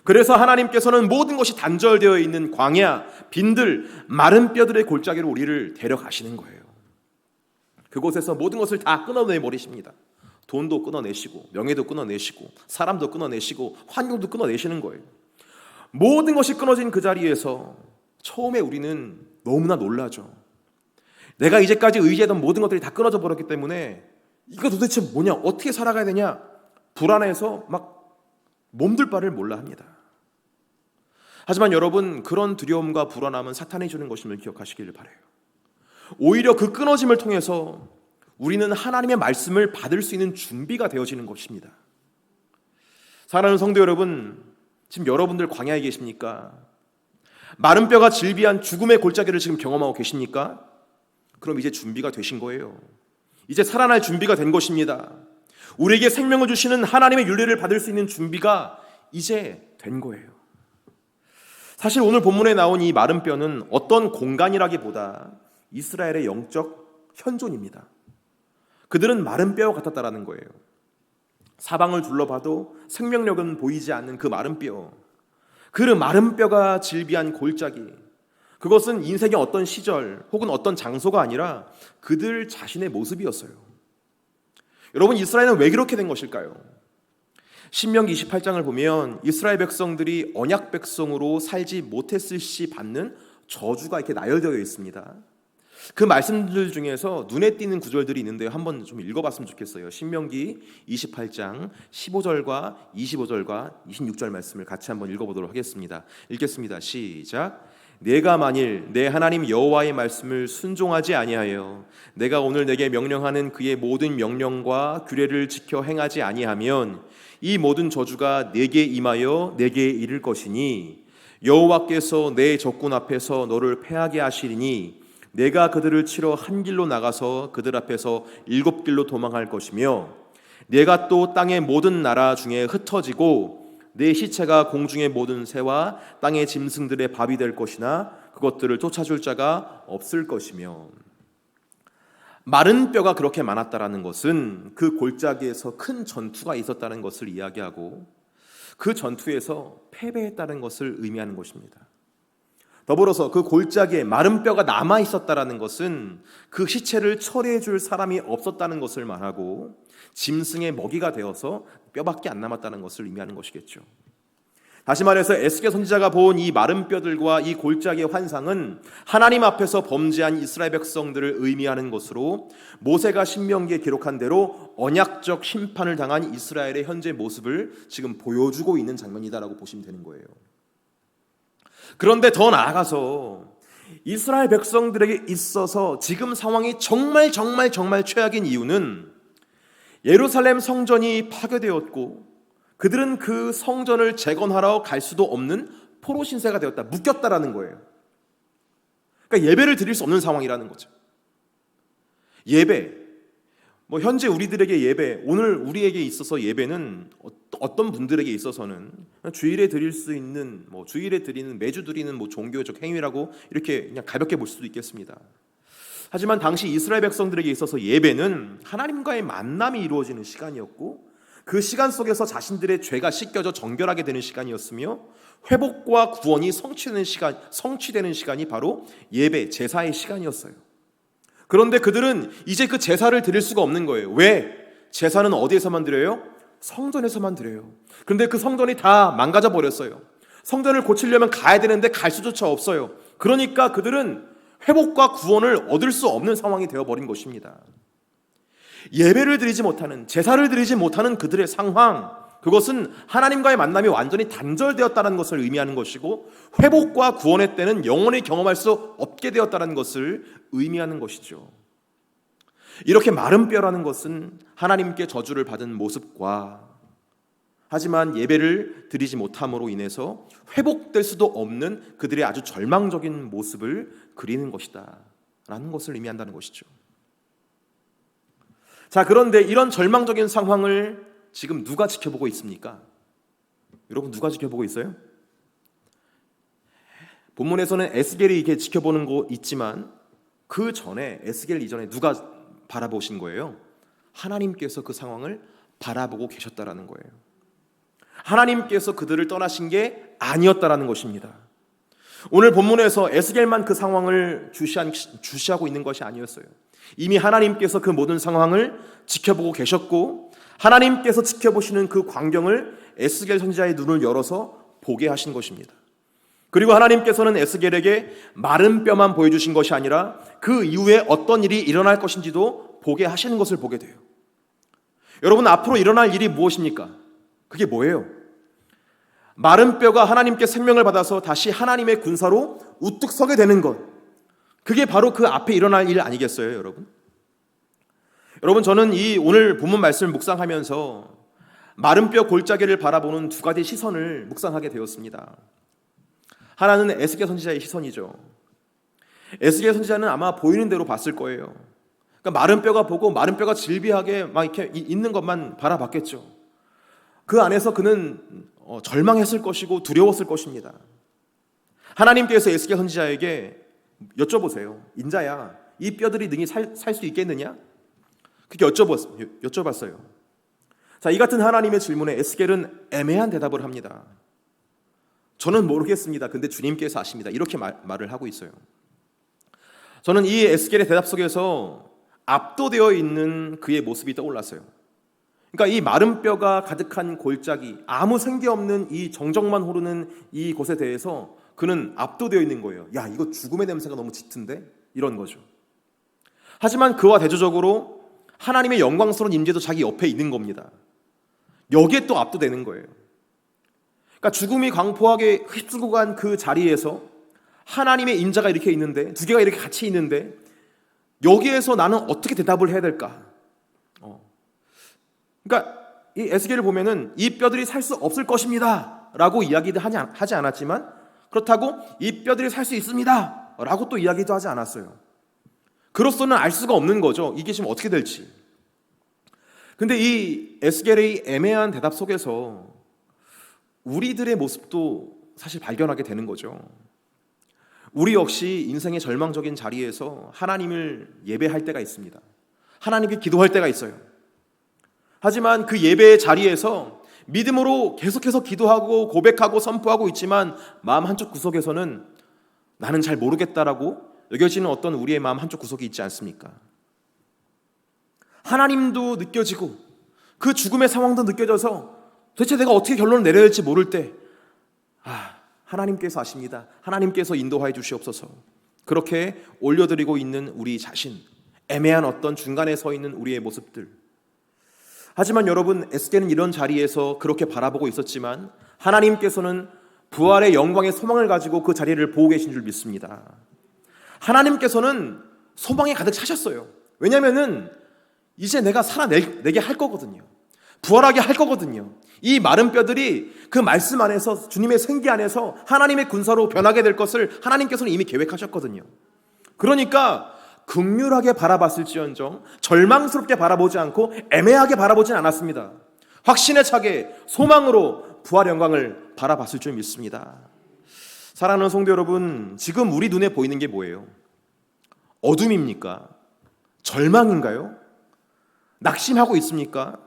그래서 하나님께서는 모든 것이 단절되어 있는 광야, 빈들, 마른 뼈들의 골짜기로 우리를 데려가시는 거예요. 그곳에서 모든 것을 다 끊어내버리십니다. 돈도 끊어내시고, 명예도 끊어내시고, 사람도 끊어내시고, 환경도 끊어내시는 거예요. 모든 것이 끊어진 그 자리에서 처음에 우리는 너무나 놀라죠. 내가 이제까지 의지했던 모든 것들이 다 끊어져 버렸기 때문에 이거 도대체 뭐냐, 어떻게 살아가야 되냐, 불안해서 막 몸둘 바를 몰라 합니다. 하지만 여러분, 그런 두려움과 불안함은 사탄이 주는 것임을 기억하시기를 바라요. 오히려 그 끊어짐을 통해서 우리는 하나님의 말씀을 받을 수 있는 준비가 되어지는 것입니다. 사랑하는 성도 여러분, 지금 여러분들 광야에 계십니까? 마른 뼈가 질비한 죽음의 골짜기를 지금 경험하고 계십니까? 그럼 이제 준비가 되신 거예요. 이제 살아날 준비가 된 것입니다. 우리에게 생명을 주시는 하나님의 윤례를 받을 수 있는 준비가 이제 된 거예요. 사실 오늘 본문에 나온 이 마른 뼈는 어떤 공간이라기보다 이스라엘의 영적 현존입니다. 그들은 마른 뼈와 같았다라는 거예요. 사방을 둘러봐도 생명력은 보이지 않는 그 마른 뼈, 그 마른 뼈가 질비한 골짜기, 그것은 인생의 어떤 시절 혹은 어떤 장소가 아니라 그들 자신의 모습이었어요. 여러분, 이스라엘은 왜 그렇게 된 것일까요? 신명기 28장을 보면 이스라엘 백성들이 언약 백성으로 살지 못했을 시 받는 저주가 이렇게 나열되어 있습니다. 그 말씀들 중에서 눈에 띄는 구절들이 있는데요, 한번 좀 읽어봤으면 좋겠어요. 신명기 28장 15절과 25절과 26절 말씀을 같이 한번 읽어보도록 하겠습니다. 읽겠습니다. 시작. 내가 만일 내 하나님 여호와의 말씀을 순종하지 아니하여 내가 오늘 내게 명령하는 그의 모든 명령과 규례를 지켜 행하지 아니하면 이 모든 저주가 내게 임하여 내게 이를 것이니 여호와께서 내 적군 앞에서 너를 패하게 하시리니 내가 그들을 치러 한 길로 나가서 그들 앞에서 7길로 도망할 것이며 내가 또 땅의 모든 나라 중에 흩어지고 내 시체가 공중의 모든 새와 땅의 짐승들의 밥이 될 것이나 그것들을 쫓아줄 자가 없을 것이며. 마른 뼈가 그렇게 많았다라는 것은 그 골짜기에서 큰 전투가 있었다는 것을 이야기하고 그 전투에서 패배했다는 것을 의미하는 것입니다. 더불어서 그 골짜기에 마른 뼈가 남아 있었다라는 것은 그 시체를 처리해 줄 사람이 없었다는 것을 말하고 짐승의 먹이가 되어서 뼈밖에 안 남았다는 것을 의미하는 것이겠죠. 다시 말해서 에스겔 선지자가 본 이 마른 뼈들과 이 골짜기의 환상은 하나님 앞에서 범죄한 이스라엘 백성들을 의미하는 것으로 모세가 신명기에 기록한 대로 언약적 심판을 당한 이스라엘의 현재 모습을 지금 보여주고 있는 장면이다라고 보시면 되는 거예요. 그런데 더 나아가서 이스라엘 백성들에게 있어서 지금 상황이 정말 최악인 이유는 예루살렘 성전이 파괴되었고 그들은 그 성전을 재건하러 갈 수도 없는 포로 신세가 되었다, 묶였다라는 거예요. 그러니까 예배를 드릴 수 없는 상황이라는 거죠. 예배, 현재 우리들에게 예배, 오늘 우리에게 있어서 예배는 어떤 분들에게 있어서는 주일에 드릴 수 있는 주일에 드리는, 매주 드리는 종교적 행위라고 이렇게 그냥 가볍게 볼 수도 있겠습니다. 하지만 당시 이스라엘 백성들에게 있어서 예배는 하나님과의 만남이 이루어지는 시간이었고 그 시간 속에서 자신들의 죄가 씻겨져 정결하게 되는 시간이었으며 회복과 구원이 성취되는 시간이 바로 예배, 제사의 시간이었어요. 그런데 그들은 이제 그 제사를 드릴 수가 없는 거예요. 왜? 제사는 어디에서만 드려요? 성전에서만 드려요. 그런데 그 성전이 다 망가져 버렸어요. 성전을 고치려면 가야 되는데 갈 수조차 없어요. 그러니까 그들은 회복과 구원을 얻을 수 없는 상황이 되어버린 것입니다. 예배를 드리지 못하는, 제사를 드리지 못하는 그들의 상황, 그것은 하나님과의 만남이 완전히 단절되었다는 것을 의미하는 것이고 회복과 구원의 때는 영원히 경험할 수 없게 되었다는 것을 의미하는 것이죠. 이렇게 마른 뼈라는 것은 하나님께 저주를 받은 모습과 하지만 예배를 드리지 못함으로 인해서 회복될 수도 없는 그들의 아주 절망적인 모습을 그리는 것이다 라는 것을 의미한다는 것이죠. 자, 그런데 이런 절망적인 상황을 지금 누가 지켜보고 있습니까? 여러분, 누가 지켜보고 있어요? 본문에서는 에스겔이 이렇게 지켜보는 거 있지만 그 전에, 에스겔 이전에 누가 바라보신 거예요? 하나님께서 그 상황을 바라보고 계셨다라는 거예요. 하나님께서 그들을 떠나신 게 아니었다라는 것입니다. 오늘 본문에서 에스겔만 그 상황을 주시하고 있는 것이 아니었어요. 이미 하나님께서 그 모든 상황을 지켜보고 계셨고, 하나님께서 지켜보시는 그 광경을 에스겔 선지자의 눈을 열어서 보게 하신 것입니다. 그리고 하나님께서는 에스겔에게 마른 뼈만 보여주신 것이 아니라 그 이후에 어떤 일이 일어날 것인지도 보게 하시는 것을 보게 돼요. 여러분, 앞으로 일어날 일이 무엇입니까? 그게 뭐예요? 마른 뼈가 하나님께 생명을 받아서 다시 하나님의 군사로 우뚝 서게 되는 것, 그게 바로 그 앞에 일어날 일 아니겠어요, 여러분? 여러분, 저는 이 오늘 본문 말씀을 묵상하면서 마른 뼈 골짜기를 바라보는 두 가지 시선을 묵상하게 되었습니다. 하나는 에스겔 선지자의 시선이죠. 에스겔 선지자는 아마 보이는 대로 봤을 거예요. 그러니까 마른 뼈가 보고 마른 뼈가 질비하게 막 이렇게 있는 것만 바라봤겠죠. 그 안에서 그는 절망했을 것이고 두려웠을 것입니다. 하나님께서 에스겔 선지자에게 여쭤보세요. 인자야, 이 뼈들이 능히 살 수 있겠느냐? 그렇게 여쭤봤어요. 자, 이 같은 하나님의 질문에 에스겔은 애매한 대답을 합니다. 저는 모르겠습니다. 근데 주님께서 아십니다. 이렇게 말을 하고 있어요. 저는 이 에스겔의 대답 속에서 압도되어 있는 그의 모습이 떠올랐어요. 그러니까 이 마른 뼈가 가득한 골짜기, 아무 생기 없는 이 정적만 흐르는 이 곳에 대해서 그는 압도되어 있는 거예요. 야, 이거 죽음의 냄새가 너무 짙은데? 이런 거죠. 하지만 그와 대조적으로 하나님의 영광스러운 임재도 자기 옆에 있는 겁니다. 여기에 또 압도되는 거예요. 그러니까 죽음이 광포하게 휩쓸고 간 그 자리에서 하나님의 임재가 이렇게 있는데, 두 개가 이렇게 같이 있는데, 여기에서 나는 어떻게 대답을 해야 될까? 그러니까 이 에스겔을 보면은 이 뼈들이 살 수 없을 것입니다 라고 이야기도 하지 않았지만, 그렇다고 이 뼈들이 살 수 있습니다 라고 또 이야기도 하지 않았어요. 그로서는 알 수가 없는 거죠. 이게 지금 어떻게 될지. 근데 이 에스겔의 애매한 대답 속에서 우리들의 모습도 사실 발견하게 되는 거죠. 우리 역시 인생의 절망적인 자리에서 하나님을 예배할 때가 있습니다. 하나님께 기도할 때가 있어요. 하지만 그 예배의 자리에서 믿음으로 계속해서 기도하고 고백하고 선포하고 있지만 마음 한쪽 구석에서는 나는 잘 모르겠다라고 여겨지는 어떤 우리의 마음 한쪽 구석이 있지 않습니까? 하나님도 느껴지고 그 죽음의 상황도 느껴져서 도대체 내가 어떻게 결론을 내려야 할지 모를 때, 하나님께서 아십니다. 하나님께서 인도하여 주시옵소서. 그렇게 올려드리고 있는 우리 자신, 애매한 어떤 중간에 서 있는 우리의 모습들. 하지만 여러분, 에스겔은 이런 자리에서 그렇게 바라보고 있었지만 하나님께서는 부활의 영광의 소망을 가지고 그 자리를 보고 계신 줄 믿습니다. 하나님께서는 소망에 가득 차셨어요. 왜냐하면은 이제 내가 살아내게 할 거거든요. 부활하게 할 거거든요. 이 마른 뼈들이 그 말씀 안에서, 주님의 생기 안에서 하나님의 군사로 변하게 될 것을 하나님께서는 이미 계획하셨거든요. 그러니까 긍휼하게 바라봤을지언정 절망스럽게 바라보지 않고 애매하게 바라보진 않았습니다. 확신에 차게 소망으로 부활 영광을 바라봤을 줄 믿습니다. 사랑하는 성도 여러분, 지금 우리 눈에 보이는 게 뭐예요? 어둠입니까? 절망인가요? 낙심하고 있습니까?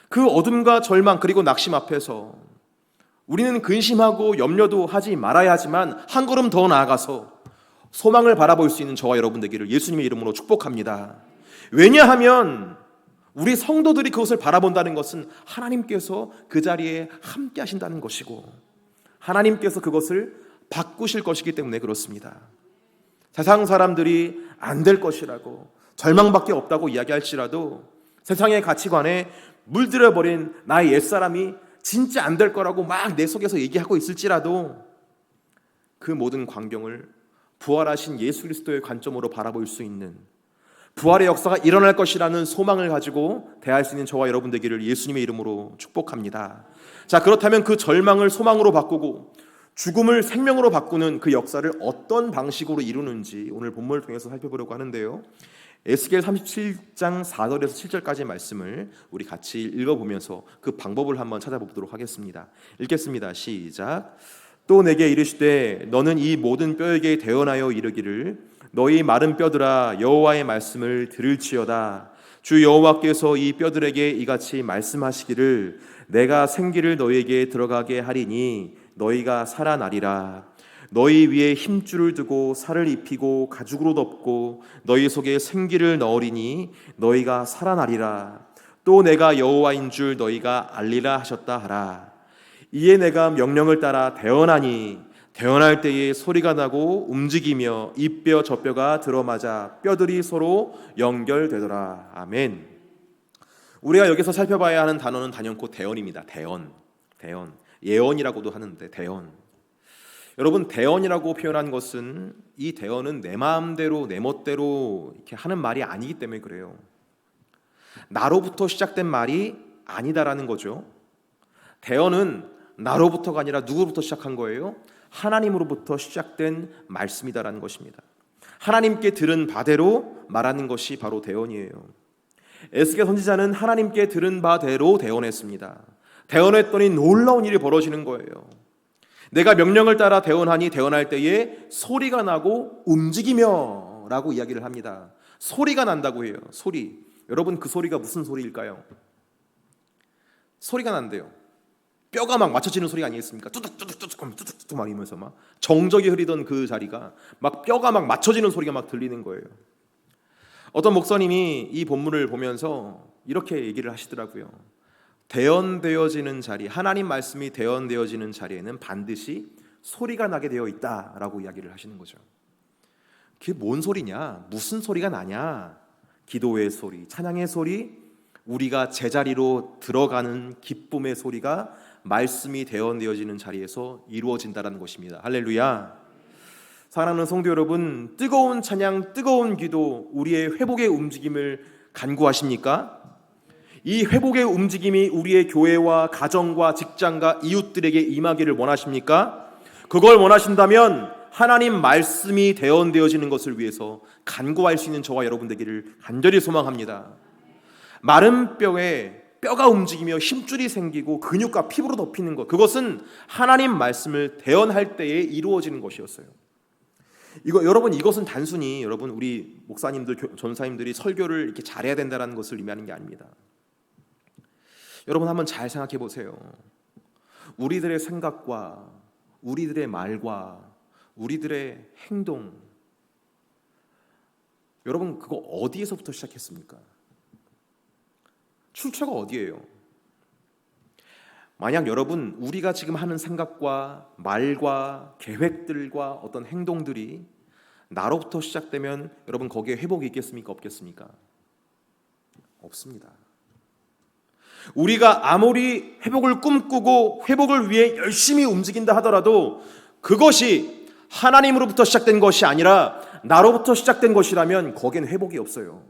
그 어둠과 절망 그리고 낙심 앞에서 우리는 근심하고 염려도 하지 말아야 하지만 한 걸음 더 나아가서 소망을 바라볼 수 있는 저와 여러분 되기를 예수님의 이름으로 축복합니다. 왜냐하면 우리 성도들이 그것을 바라본다는 것은 하나님께서 그 자리에 함께 하신다는 것이고 하나님께서 그것을 바꾸실 것이기 때문에 그렇습니다. 세상 사람들이 안 될 것이라고 절망밖에 없다고 이야기할지라도 세상의 가치관에 물들어버린 나의 옛사람이 진짜 안 될 거라고 막 내 속에서 얘기하고 있을지라도 그 모든 광경을 부활하신 예수 그리스도의 관점으로 바라볼 수 있는, 부활의 역사가 일어날 것이라는 소망을 가지고 대할 수 있는 저와 여러분 되기를 예수님의 이름으로 축복합니다. 자, 그렇다면 그 절망을 소망으로 바꾸고 죽음을 생명으로 바꾸는 그 역사를 어떤 방식으로 이루는지 오늘 본문을 통해서 살펴보려고 하는데요. 에스겔 37장 4절에서 7절까지의 말씀을 우리 같이 읽어보면서 그 방법을 한번 찾아보도록 하겠습니다. 읽겠습니다. 시작. 또 내게 이르시되 너는 이 모든 뼈에게 대언하여 이르기를 너희 마른 뼈들아 여호와의 말씀을 들을지어다. 주 여호와께서 이 뼈들에게 이같이 말씀하시기를 내가 생기를 너희에게 들어가게 하리니 너희가 살아나리라. 너희 위에 힘줄을 두고 살을 입히고 가죽으로 덮고 너희 속에 생기를 넣으리니 너희가 살아나리라. 또 내가 여호와인 줄 너희가 알리라 하셨다 하라. 이에 내가 명령을 따라 대언하니 대언할 때에 소리가 나고 움직이며 이 뼈 저 뼈가 들어맞아 뼈들이 서로 연결되더라. 아멘. 우리가 여기서 살펴봐야 하는 단어는 단연코 대언입니다. 대언. 예언이라고도 하는데 대언. 여러분, 대언이라고 표현한 것은 이 대언은 내 마음대로 내 멋대로 이렇게 하는 말이 아니기 때문에 그래요. 나로부터 시작된 말이 아니다라는 거죠. 대언은 나로부터가 아니라 누구로부터 시작한 거예요? 하나님으로부터 시작된 말씀이다라는 것입니다. 하나님께 들은 바대로 말하는 것이 바로 대언이에요. 에스겔 선지자는 하나님께 들은 바대로 대언했습니다. 대언했더니 놀라운 일이 벌어지는 거예요. 내가 명령을 따라 대언하니 대언할 때에 소리가 나고 움직이며 라고 이야기를 합니다. 소리가 난다고 해요. 소리. 여러분, 그 소리가 무슨 소리일까요? 소리가 난대요. 뼈가 막 맞춰지는 소리가 아니겠습니까? 뚜둑뚜둑뚜둑 막 이러면서 막 정적이 흐리던 그 자리가 막 뼈가 막 맞춰지는 소리가 막 들리는 거예요. 어떤 목사님이 이 본문을 보면서 이렇게 얘기를 하시더라고요. 대언되어지는 자리, 하나님 말씀이 대언되어지는 자리에는 반드시 소리가 나게 되어 있다라고 이야기를 하시는 거죠. 그게 뭔 소리냐? 무슨 소리가 나냐? 기도의 소리, 찬양의 소리, 우리가 제자리로 들어가는 기쁨의 소리가 말씀이 대언되어지는 자리에서 이루어진다는 것입니다. 할렐루야. 사랑하는 성도 여러분, 뜨거운 찬양, 뜨거운 기도, 우리의 회복의 움직임을 간구하십니까? 이 회복의 움직임이 우리의 교회와 가정과 직장과 이웃들에게 임하기를 원하십니까? 그걸 원하신다면 하나님 말씀이 대언되어지는 것을 위해서 간구할 수 있는 저와 여러분 되기를 간절히 소망합니다. 마른 뼈에 뼈가 움직이며 힘줄이 생기고 근육과 피부로 덮이는 것, 그것은 하나님 말씀을 대언할 때에 이루어지는 것이었어요. 여러분, 이것은 단순히 여러분 우리 목사님들, 전사님들이 설교를 이렇게 잘해야 된다는 것을 의미하는 게 아닙니다. 여러분, 한번 잘 생각해 보세요. 우리들의 생각과 우리들의 말과 우리들의 행동, 여러분 그거 어디에서부터 시작했습니까? 출처가 어디예요? 만약 여러분 우리가 지금 하는 생각과 말과 계획들과 어떤 행동들이 나로부터 시작되면 여러분 거기에 회복이 있겠습니까? 없겠습니까? 없습니다. 우리가 아무리 회복을 꿈꾸고 회복을 위해 열심히 움직인다 하더라도 그것이 하나님으로부터 시작된 것이 아니라 나로부터 시작된 것이라면 거기엔 회복이 없어요.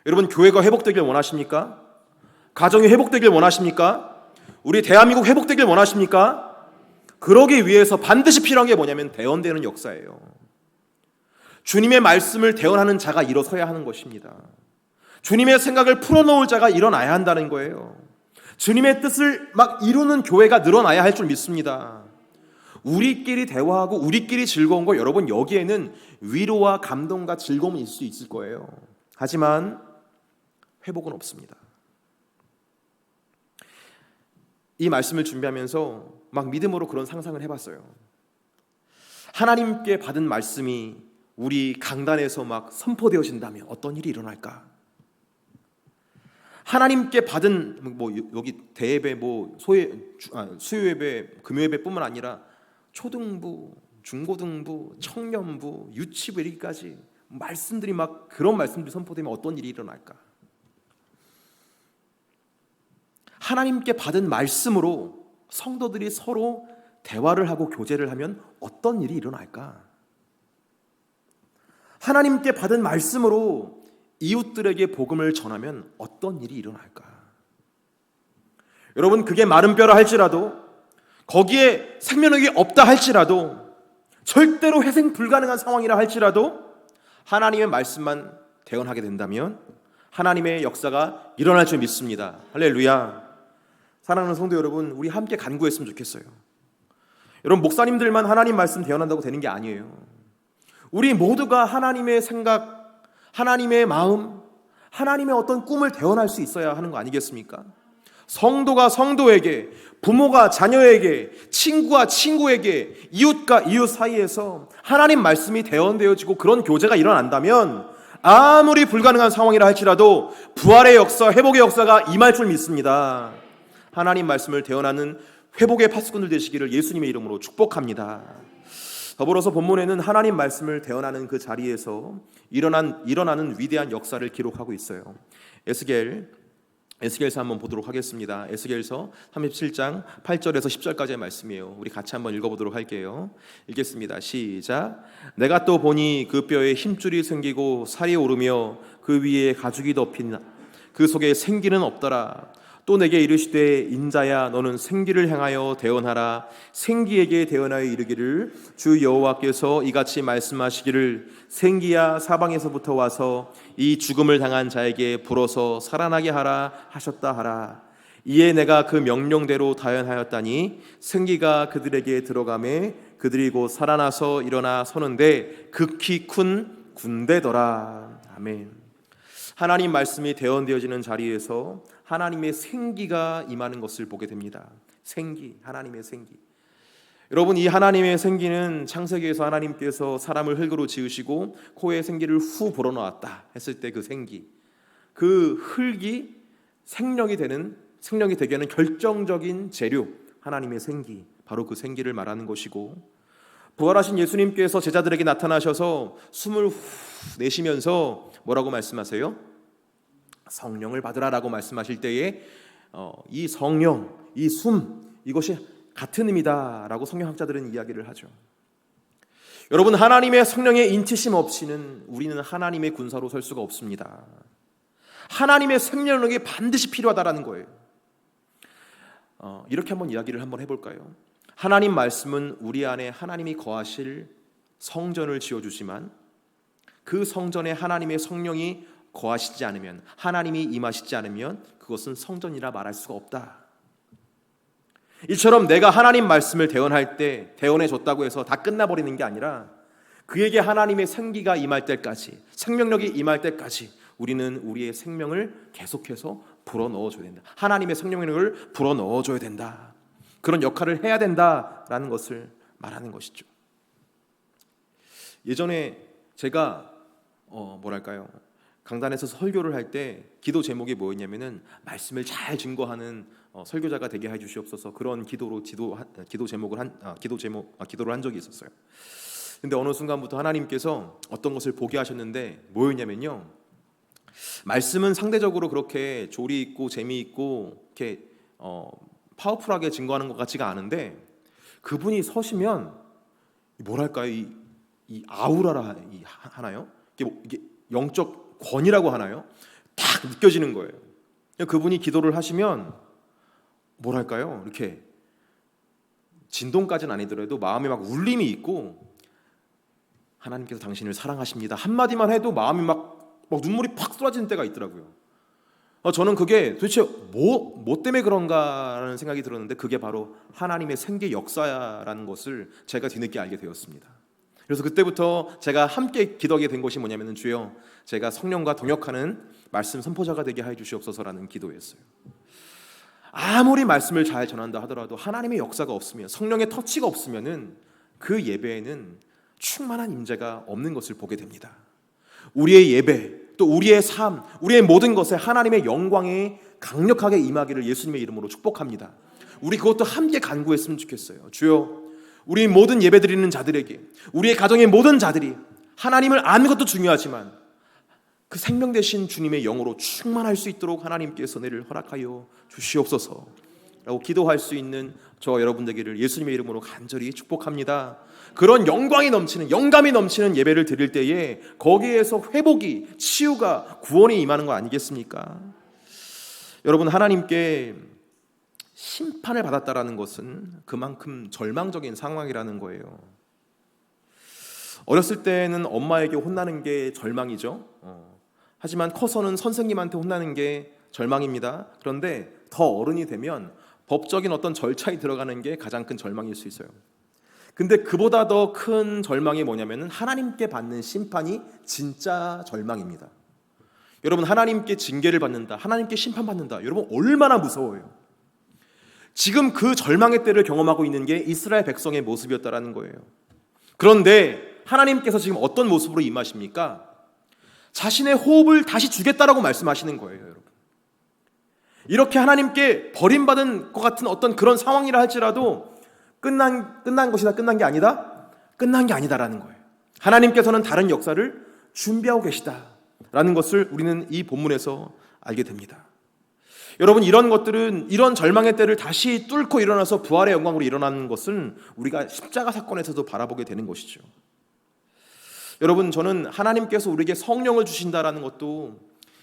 여러분, 교회가 회복되길 원하십니까? 가정이 회복되길 원하십니까? 우리 대한민국 회복되길 원하십니까? 그러기 위해서 반드시 필요한 게 뭐냐면 대언되는 역사예요. 주님의 말씀을 대언하는 자가 일어서야 하는 것입니다. 주님의 생각을 풀어놓을 자가 일어나야 한다는 거예요. 주님의 뜻을 막 이루는 교회가 늘어나야 할 줄 믿습니다. 우리끼리 대화하고 우리끼리 즐거운 거, 여러분 여기에는 위로와 감동과 즐거움이 있을 수 있을 거예요. 하지만 회복은 없습니다. 이 말씀을 준비하면서 막 믿음으로 그런 상상을 해봤어요. 하나님께 받은 말씀이 우리 강단에서 막 선포되어진다면 어떤 일이 일어날까? 하나님께 받은 뭐 여기 대예배, 뭐 수요예배, 금요예배뿐만 아니라 초등부, 중고등부, 청년부, 유치부 이렇게까지 말씀들이 막 그런 말씀들이 선포되면 어떤 일이 일어날까? 하나님께 받은 말씀으로 성도들이 서로 대화를 하고 교제를 하면 어떤 일이 일어날까? 하나님께 받은 말씀으로 이웃들에게 복음을 전하면 어떤 일이 일어날까? 여러분, 그게 마른 뼈라 할지라도, 거기에 생명력이 없다 할지라도, 절대로 회생 불가능한 상황이라 할지라도 하나님의 말씀만 대언하게 된다면 하나님의 역사가 일어날 줄 믿습니다. 할렐루야. 사랑하는 성도 여러분, 우리 함께 간구했으면 좋겠어요. 여러분, 목사님들만 하나님 말씀 대언한다고 되는 게 아니에요. 우리 모두가 하나님의 생각, 하나님의 마음, 하나님의 어떤 꿈을 대언할 수 있어야 하는 거 아니겠습니까? 성도가 성도에게, 부모가 자녀에게, 친구가 친구에게, 이웃과 이웃 사이에서 하나님 말씀이 대언되어지고 그런 교제가 일어난다면 아무리 불가능한 상황이라 할지라도 부활의 역사, 회복의 역사가 임할 줄 믿습니다. 하나님 말씀을 대언하는 회복의 파수꾼들 되시기를 예수님의 이름으로 축복합니다. 더불어서 본문에는 하나님 말씀을 대언하는 그 자리에서 일어나는 위대한 역사를 기록하고 있어요. 에스겔서 한번 보도록 하겠습니다. 에스겔서 37장 8절에서 10절까지의 말씀이에요. 우리 같이 한번 읽어보도록 할게요. 읽겠습니다. 시작. 내가 또 보니 그 뼈에 힘줄이 생기고 살이 오르며 그 위에 가죽이 덮인 그 속에 생기는 없더라. 또 내게 이르시되 인자야 너는 생기를 향하여 대언하라. 생기에게 대언하여 이르기를 주 여호와께서 이같이 말씀하시기를 생기야 사방에서부터 와서 이 죽음을 당한 자에게 불어서 살아나게 하라 하셨다 하라. 이에 내가 그 명령대로 다연하였다니 생기가 그들에게 들어가매 그들이 곧 살아나서 일어나 서는데 극히 큰 군대더라. 아멘. 하나님 말씀이 대언되어지는 자리에서 하나님의 생기가 임하는 것을 보게 됩니다. 생기, 하나님의 생기. 여러분, 이 하나님의 생기는 창세기에서 하나님께서 사람을 흙으로 지으시고 코에 생기를 후 불어넣었다 했을 때 그 생기, 그 흙이 생명이 되게 하는 결정적인 재료, 하나님의 생기, 바로 그 생기를 말하는 것이고, 부활하신 예수님께서 제자들에게 나타나셔서 숨을 후 내쉬면서 뭐라고 말씀하세요? 성령을 받으라라고 말씀하실 때에 이 성령, 이 숨, 이것이 같은 의미다라고 성경학자들은 이야기를 하죠. 여러분, 하나님의 성령의 인치심 없이는 우리는 하나님의 군사로 설 수가 없습니다. 하나님의 생명력이 반드시 필요하다라는 거예요. 이렇게 한번 이야기를 한번 해볼까요? 하나님 말씀은 우리 안에 하나님이 거하실 성전을 지어주지만 그 성전에 하나님의 성령이 거하시지 않으면, 하나님이 임하시지 않으면 그것은 성전이라 말할 수가 없다. 이처럼 내가 하나님 말씀을 대언할 때 대언해 줬다고 해서 다 끝나버리는 게 아니라 그에게 하나님의 생기가 임할 때까지, 생명력이 임할 때까지 우리는 우리의 생명을 계속해서 불어넣어줘야 된다. 하나님의 생명력을 불어넣어줘야 된다. 그런 역할을 해야 된다라는 것을 말하는 것이죠. 예전에 제가 강단에서 설교를 할 때 기도 제목이 뭐였냐면은 말씀을 잘 증거하는 설교자가 되게 해 주시옵소서, 그런 기도를 한 적이 있었어요. 근데 어느 순간부터 하나님께서 어떤 것을 보게 하셨는데 뭐였냐면요, 말씀은 상대적으로 그렇게 조리 있고 재미있고 이렇게 파워풀하게 증거하는 것 같지가 않은데 그분이 서시면 뭐랄까요, 이 아우라라 하나요? 이게 영적 권위라고 하나요? 딱 느껴지는 거예요. 그분이 기도를 하시면 뭐랄까요, 이렇게 진동까지는 아니더라도 마음에 막 울림이 있고, 하나님께서 당신을 사랑하십니다 한마디만 해도 마음이 막 눈물이 팍 쏟아지는 때가 있더라고요. 저는 그게 도대체 뭐 때문에 그런가라는 생각이 들었는데 그게 바로 하나님의 생기 역사라는 것을 제가 뒤늦게 알게 되었습니다. 그래서 그때부터 제가 함께 기도하게 된 것이 뭐냐면, 주여 제가 성령과 동역하는 말씀 선포자가 되게 해 주시옵소서라는 기도였어요. 아무리 말씀을 잘 전한다 하더라도 하나님의 역사가 없으면, 성령의 터치가 없으면은 그 예배에는 충만한 임재가 없는 것을 보게 됩니다. 우리의 예배, 또 우리의 삶, 우리의 모든 것에 하나님의 영광이 강력하게 임하기를 예수님의 이름으로 축복합니다. 우리 그것도 함께 간구했으면 좋겠어요. 주여, 우리 모든 예배드리는 자들에게, 우리의 가정의 모든 자들이 하나님을 아는 것도 중요하지만 그 생명 되신 주님의 영으로 충만할 수 있도록 하나님께서 은혜를 허락하여 주시옵소서 라고 기도할 수 있는 저와 여러분 되기를 예수님의 이름으로 간절히 축복합니다. 그런 영광이 넘치는, 영감이 넘치는 예배를 드릴 때에 거기에서 회복이, 치유가, 구원이 임하는 거 아니겠습니까? 여러분, 하나님께 심판을 받았다라는 것은 그만큼 절망적인 상황이라는 거예요. 어렸을 때는 엄마에게 혼나는 게 절망이죠. 하지만 커서는 선생님한테 혼나는 게 절망입니다. 그런데 더 어른이 되면 법적인 어떤 절차에 들어가는 게 가장 큰 절망일 수 있어요. 근데 그보다 더 큰 절망이 뭐냐면은 하나님께 받는 심판이 진짜 절망입니다. 여러분, 하나님께 징계를 받는다, 하나님께 심판받는다, 여러분 얼마나 무서워요. 지금 그 절망의 때를 경험하고 있는 게 이스라엘 백성의 모습이었다라는 거예요. 그런데 하나님께서 지금 어떤 모습으로 임하십니까? 자신의 호흡을 다시 주겠다라고 말씀하시는 거예요. 여러분, 이렇게 하나님께 버림받은 것 같은 어떤 그런 상황이라 할지라도 끝난 것이다, 끝난 게 아니다, 끝난 게 아니다라는 거예요. 하나님께서는 다른 역사를 준비하고 계시다라는 것을 우리는 이 본문에서 알게 됩니다. 여러분, 이런 것들은, 이런 절망의 때를 다시 뚫고 일어나서 부활의 영광으로 일어나는 것은 우리가 십자가 사건에서도 바라보게 되는 것이죠. 여러분, 저는 하나님께서 우리에게 성령을 주신다라는 것도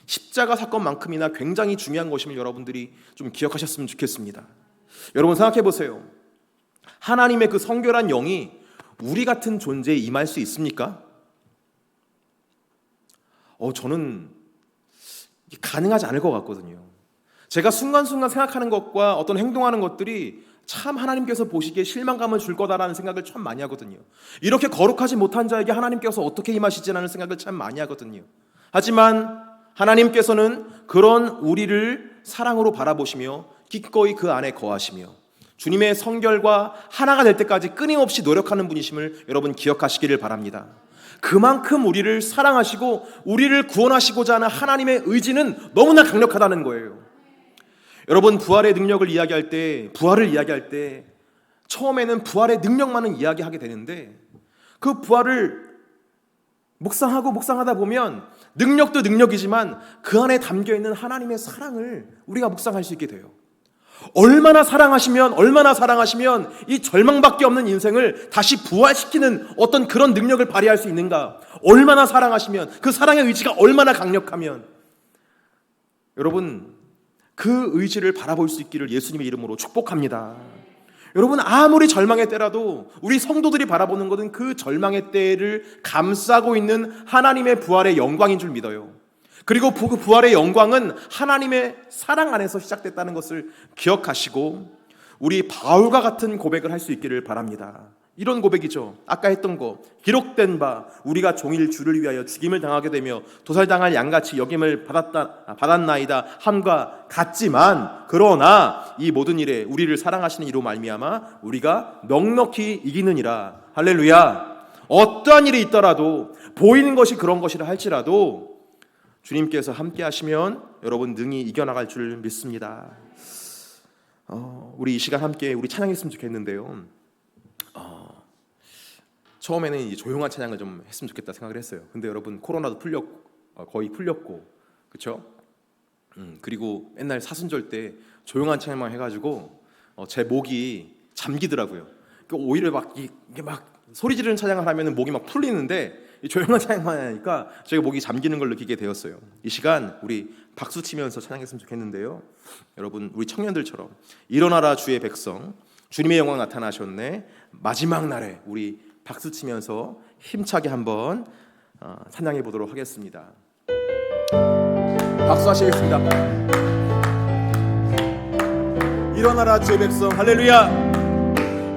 십자가 사건만큼이나 굉장히 중요한 것임을 여러분들이 좀 기억하셨으면 좋겠습니다. 여러분, 생각해 보세요. 하나님의 그 성결한 영이 우리 같은 존재에 임할 수 있습니까? 저는 가능하지 않을 것 같거든요. 제가 순간순간 생각하는 것과 어떤 행동하는 것들이 참 하나님께서 보시기에 실망감을 줄 거다라는 생각을 참 많이 하거든요. 이렇게 거룩하지 못한 자에게 하나님께서 어떻게 임하시지라는 생각을 참 많이 하거든요. 하지만 하나님께서는 그런 우리를 사랑으로 바라보시며 기꺼이 그 안에 거하시며 주님의 성결과 하나가 될 때까지 끊임없이 노력하는 분이심을 여러분 기억하시기를 바랍니다. 그만큼 우리를 사랑하시고 우리를 구원하시고자 하는 하나님의 의지는 너무나 강력하다는 거예요. 여러분, 부활의 능력을 이야기할 때, 부활을 이야기할 때 처음에는 부활의 능력만은 이야기하게 되는데 그 부활을 묵상하다 보면 능력도 능력이지만 그 안에 담겨있는 하나님의 사랑을 우리가 묵상할 수 있게 돼요. 얼마나 사랑하시면 이 절망밖에 없는 인생을 다시 부활시키는 어떤 그런 능력을 발휘할 수 있는가, 얼마나 사랑하시면, 그 사랑의 의지가 얼마나 강력하면, 여러분, 그 의지를 바라볼 수 있기를 예수님의 이름으로 축복합니다. 여러분, 아무리 절망의 때라도 우리 성도들이 바라보는 것은 그 절망의 때를 감싸고 있는 하나님의 부활의 영광인 줄 믿어요. 그리고 그 부활의 영광은 하나님의 사랑 안에서 시작됐다는 것을 기억하시고 우리 바울과 같은 고백을 할 수 있기를 바랍니다. 이런 고백이죠. 아까 했던 거, 기록된 바 우리가 종일 주를 위하여 죽임을 당하게 되며 도살당할 양같이 여김을 받았나이다 함과 같지만 그러나 이 모든 일에 우리를 사랑하시는 이로 말미암아 우리가 넉넉히 이기느니라. 할렐루야. 어떠한 일이 있더라도, 보이는 것이 그런 것이라 할지라도 주님께서 함께 하시면 여러분 능히 이겨나갈 줄 믿습니다. 우리 이 시간 함께 우리 찬양했으면 좋겠는데요. 처음에는 이제 조용한 찬양을 좀 했으면 좋겠다 생각을 했어요. 근데 여러분, 코로나도 풀렸고 거의 풀렸고, 그렇죠? 그리고 옛날 사순절 때 조용한 찬양만 해가지고 제 목이 잠기더라고요. 오히려 이게 막 소리 지르는 찬양을 하면 목이 막 풀리는데 이 조용한 찬양만 하니까 제가 목이 잠기는 걸 느끼게 되었어요. 이 시간 우리 박수 치면서 찬양했으면 좋겠는데요. 여러분, 우리 청년들처럼 일어나라 주의 백성, 주님의 영광 나타나셨네, 마지막 날에 우리 박수 치면서 힘차게 한번 찬양해 보도록 하겠습니다. 박수 하시겠습니다. 일어나라 주의 백성, 할렐루야.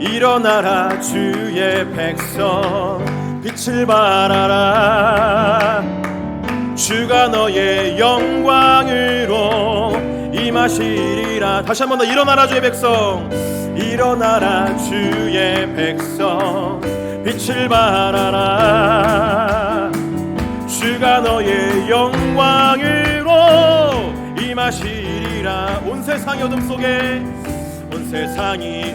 일어나라 주의 백성, 빛을 발하라. 주가 너의 영광으로 임하시리라. 다시 한 번 더, 일어나라 주의 백성, 일어나라 주의 백성, 빛을 발하라. 주가 너의 영광으로 임하시리라. 온 세상이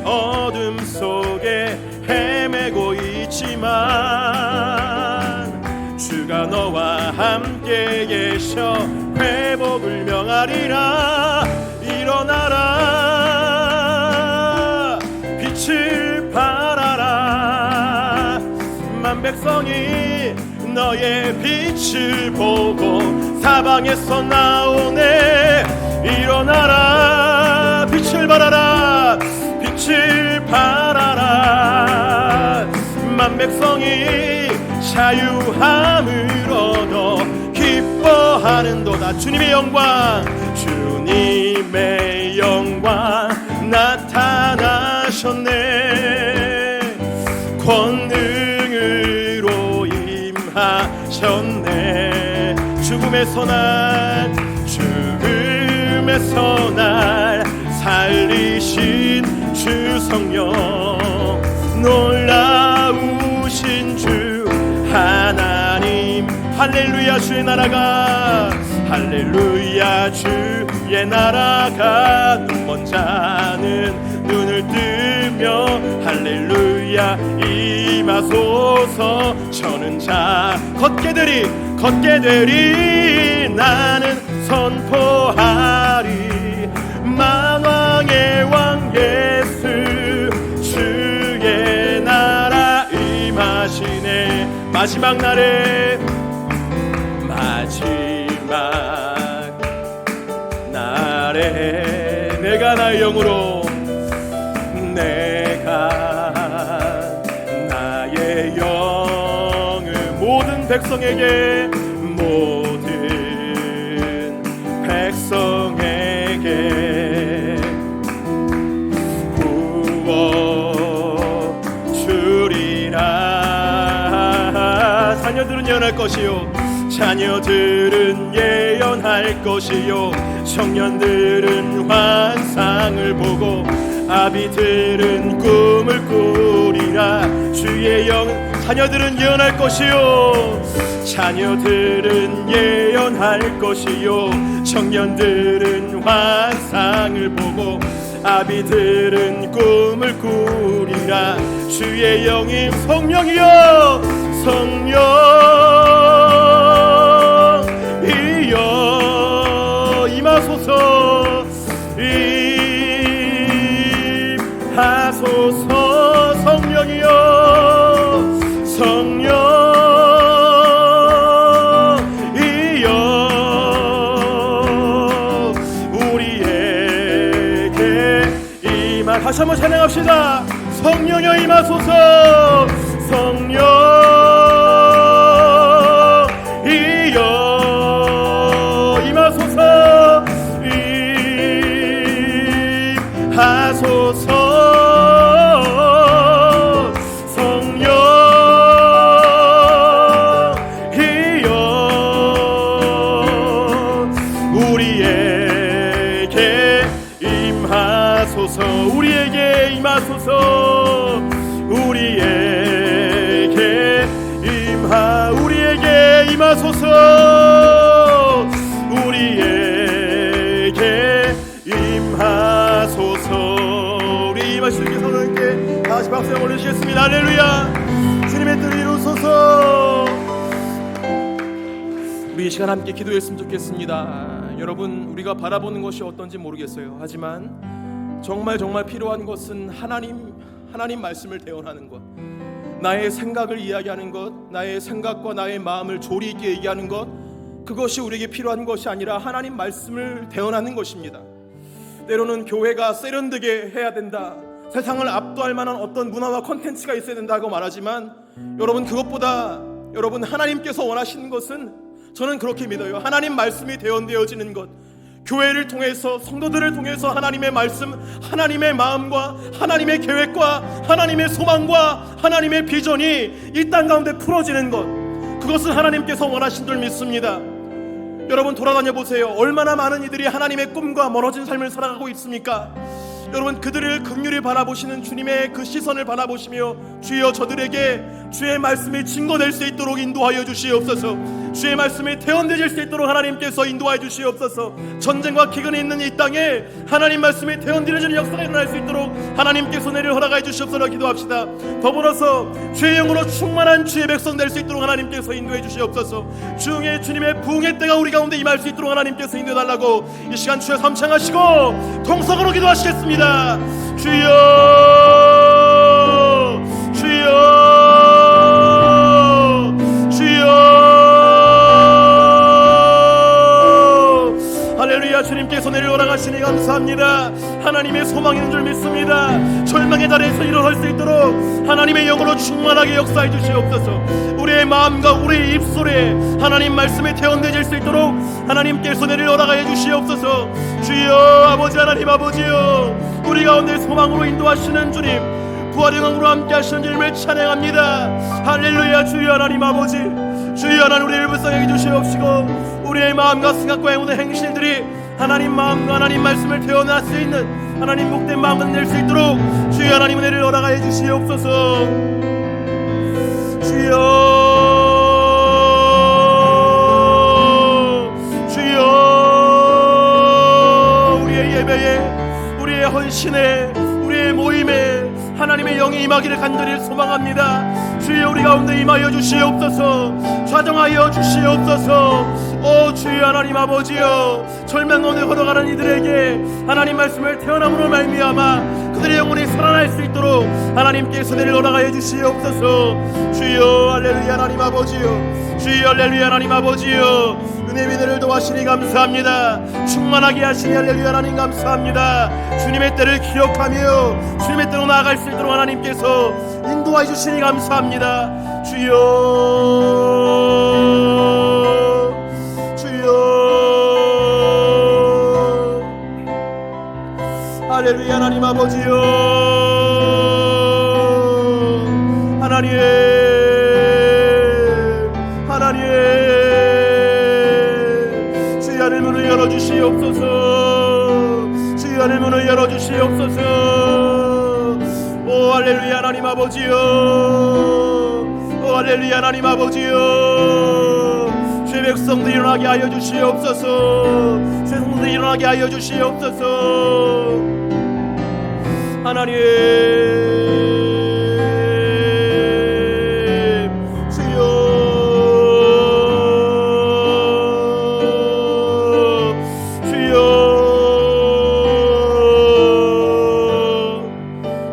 어둠 속에 헤매고 있지만 주가 너와 함께 계셔 회복을 명하리라. 일어나라, 빛을 발하라. 만 백성이 너의 빛을 보고 사방에서 나오네. 일어나라, 빛을 발하라, 빛을 발하라. 만 백성이 자유함을 얻어 기뻐하는도다. 주님의 영광 나타나셨네. 권능으로 임하셨네. 죽음에서 나 죽음에서 날 살리신 주 성령, 놀라우신 주 하나님, 할렐루야. 주의 나라가, 할렐루야. 주의 나라가 눈먼 자는 눈을 뜨며 할렐루야 임하소서. 저는 자 걷게 되리 나는 선포하리. 만왕의 왕 예수 주의 나라 임하시네. 마지막 날에 내가 나의 영으로, 내가 나의 영을 모든 백성에게 부어 주리라. 자녀들은 예언할 것이요, 자녀들은 예언할 것이요, 청년들은 환상을 보고 아비들은 꿈을 꾸리라. 주의 영, 자녀들은 예언할 것이요, 자녀들은 예언할 것이요, 청년들은 환상을 보고 아비들은 꿈을 꾸리라. 주의 영임 성령이여, 성령이여 임하소서. 임하소서. 성령이여, 성령이여 우리에게 임하. 다시 한번 찬양합시다. 성령이여 임하소서. 성령이여 임하소서. 임하소서. 우리에게 임하소서. 우리에게 임하소서. 우리에게 임하소서. 우리 임하시는 성령님께 다시 박수 한번 올리시겠습니다. 할렐루야. 주님의 뜻을 이루소서. 우리 이 시간 함께 기도했으면 좋겠습니다. 여러분, 우리가 바라보는 것이 어떤지 모르겠어요. 하지만 정말 필요한 것은 하나님 말씀을 대언하는 것, 나의 생각을 이야기하는 것, 나의 생각과 나의 마음을 조리 있게 얘기하는 것, 그것이 우리에게 필요한 것이 아니라 하나님 말씀을 대언하는 것입니다. 때로는 교회가 세련되게 해야 된다, 세상을 압도할 만한 어떤 문화와 콘텐츠가 있어야 된다고 말하지만, 여러분, 그것보다 여러분 하나님께서 원하시는 것은, 저는 그렇게 믿어요, 하나님 말씀이 대언되어지는 것, 교회를 통해서, 성도들을 통해서 하나님의 말씀, 하나님의 마음과 하나님의 계획과 하나님의 소망과 하나님의 비전이 이 땅 가운데 풀어지는 것, 그것을 하나님께서 원하신 줄 믿습니다. 여러분, 돌아다녀 보세요. 얼마나 많은 이들이 하나님의 꿈과 멀어진 삶을 살아가고 있습니까? 여러분, 그들을 긍휼히 바라보시는 주님의 그 시선을 바라보시며, 주여 저들에게 주의 말씀이 증거될 수 있도록 인도하여 주시옵소서. 주의 말씀이 태언되질 수 있도록 하나님께서 인도하여 주시옵소서. 전쟁과 기근이 있는 이 땅에 하나님 말씀이 태언되어지는 역사가 일어날 수 있도록 하나님께서 내려 허락하여 주시옵소서. 기도합시다. 더불어서 주의 영으로 충만한 주의 백성 될 수 있도록 하나님께서 인도해 주시옵소서. 주의 주님의 부흥의 때가 우리 가운데 임할 수 있도록 하나님께서 인도해 달라고 이 시간 주여 삼창하시고 통성으로 기도하시겠습니다. 주여, 주여, 주여. 할렐루야. 주님께서 내려오라가시니 감사합니다. 하나님의 소망이 있는 줄 믿습니다. 절망의 자리에서 일어설 수 있도록 하나님의 영으로 충만하게 역사해 주시옵소서. 우리의 마음과 우리의 입술에 하나님 말씀이 태언되질 수 있도록 하나님께서 내려오라가 주시옵소서. 주여, 아버지 하나님, 아버지여, 우리 가운데 소망으로 인도하시는 주님, 부활의 영광으로 함께 하시는 주님을 찬양합니다. 할렐루야. 주여 하나님, 아버지, 주여 하나님, 우리를 불쌍히 주시옵시고 우리의 마음과 생각과 행동의 행실들이 하나님 마음과 하나님 말씀을 태어날 수 있는 하나님 복된 마음을 낼 수 있도록 주여 하나님 은혜를 허락하여 주시옵소서. 주여 우리의 예배에 우리의 헌신에 우리의 모임에 하나님의 영이 임하기를 간절히 소망합니다. 주여 우리 가운데 임하여 주시옵소서. 좌정하여 주시옵소서. 오 주여 하나님 아버지여, 절망 가운데 걸어가는 이들에게 하나님 말씀을 태어남으로 말미암아 그들의 영혼이 살아날 수 있도록 하나님께서 내를 허락하여 주시옵소서. 주여 할렐루야 하나님 아버지여, 주여 할렐루야 하나님 아버지여, 은혜 믿음을 도와시니 감사합니다. 충만하게 하시니 할렐루야 하나님 감사합니다. 주님의 때를 기억하며 주님의 때로 나아갈 수 있도록 하나님께서 인도하여 주시니 감사합니다. 할렐루야 하나님 아버지여, 하나님 주의 하늘 문을 열어주시옵소서. 주의 하늘 문을 열어주시옵소서. 오 할렐루야 하나님 아버지여, 오 할렐루야 하나님 아버지여, 주의 백성들 일어나게 하여 주시옵소서. 주의 성들 일어나게 하여 주시옵소서. 하나님 주여, 주여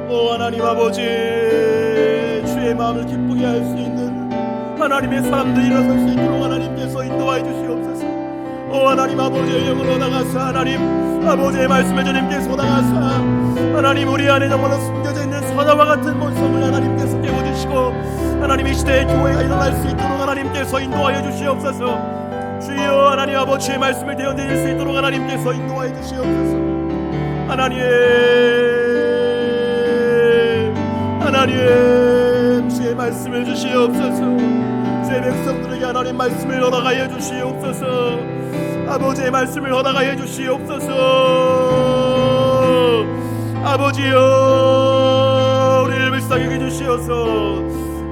오 하나님 아버지, 주의 마음을 기쁘게 할 수 있는 하나님의 사람들이 일어설 수 있도록 하나님께서 인도하여 주시옵소서. 오 하나님 아버지의 영으로 나가사 하나님 아버지의 말씀에 주님께서 나가사 하나님 우리 안에 정말로 숨겨져 있는 선화와 같은 본성을 하나님께서 깨워주시고 하나님 이 시대의 교회가 일어날 수 있도록 하나님께서 인도하여 주시옵소서. 주여 하나님 아버지의 말씀을 대언드릴 수 있도록 하나님께서 인도하여 주시옵소서. 하나님 주의 말씀을 주시옵소서. 주의 백성들에게 하나님 말씀을 허락하여 주시옵소서. 아버지의 말씀을 허락하여 주시옵소서. 아버지여 우리를 불쌍히 여겨주시옵소서.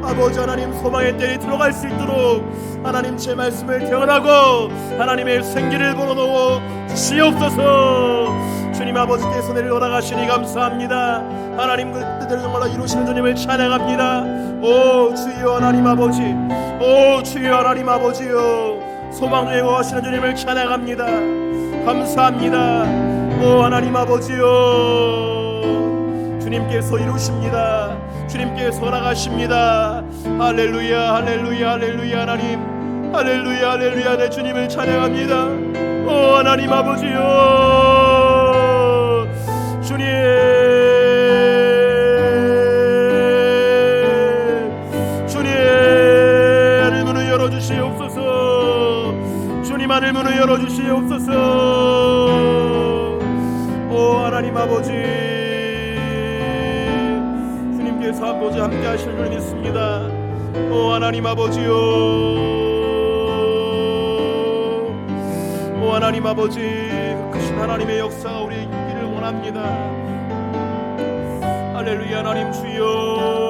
아버지 하나님 소망의 때에 들어갈 수 있도록 하나님 제 말씀을 태어나고 하나님의 생기를 불어넣어 주시옵소서. 주님 아버지께서 내를 허락하시니 감사합니다. 하나님 그 뜻대로 정말로 이루시는 주님을 찬양합니다. 오 주여 하나님 아버지, 오 주여 하나님 아버지여, 소망을 예고하시는 주님을 찬양합니다. 감사합니다. 오 하나님 아버지여, 주님께서 이루십니다. 주님께서 허락하십니다. 할렐루야 할렐루야 할렐루야 하나님, 할렐루야 할렐루야 내 주님을 찬양합니다. 오 하나님 아버지여, 주님 하늘 문을 열어주시옵소서. 주님 하늘 문을 열어주시옵소서. 오 하나님 아버지, 주님께서 아버지 함께 하실 줄 믿습니다. 오 하나님 아버지요, 오 하나님 아버지, 크신 하나님의 역사가 우리의 있기를 원합니다. 할렐루야 하나님 주여,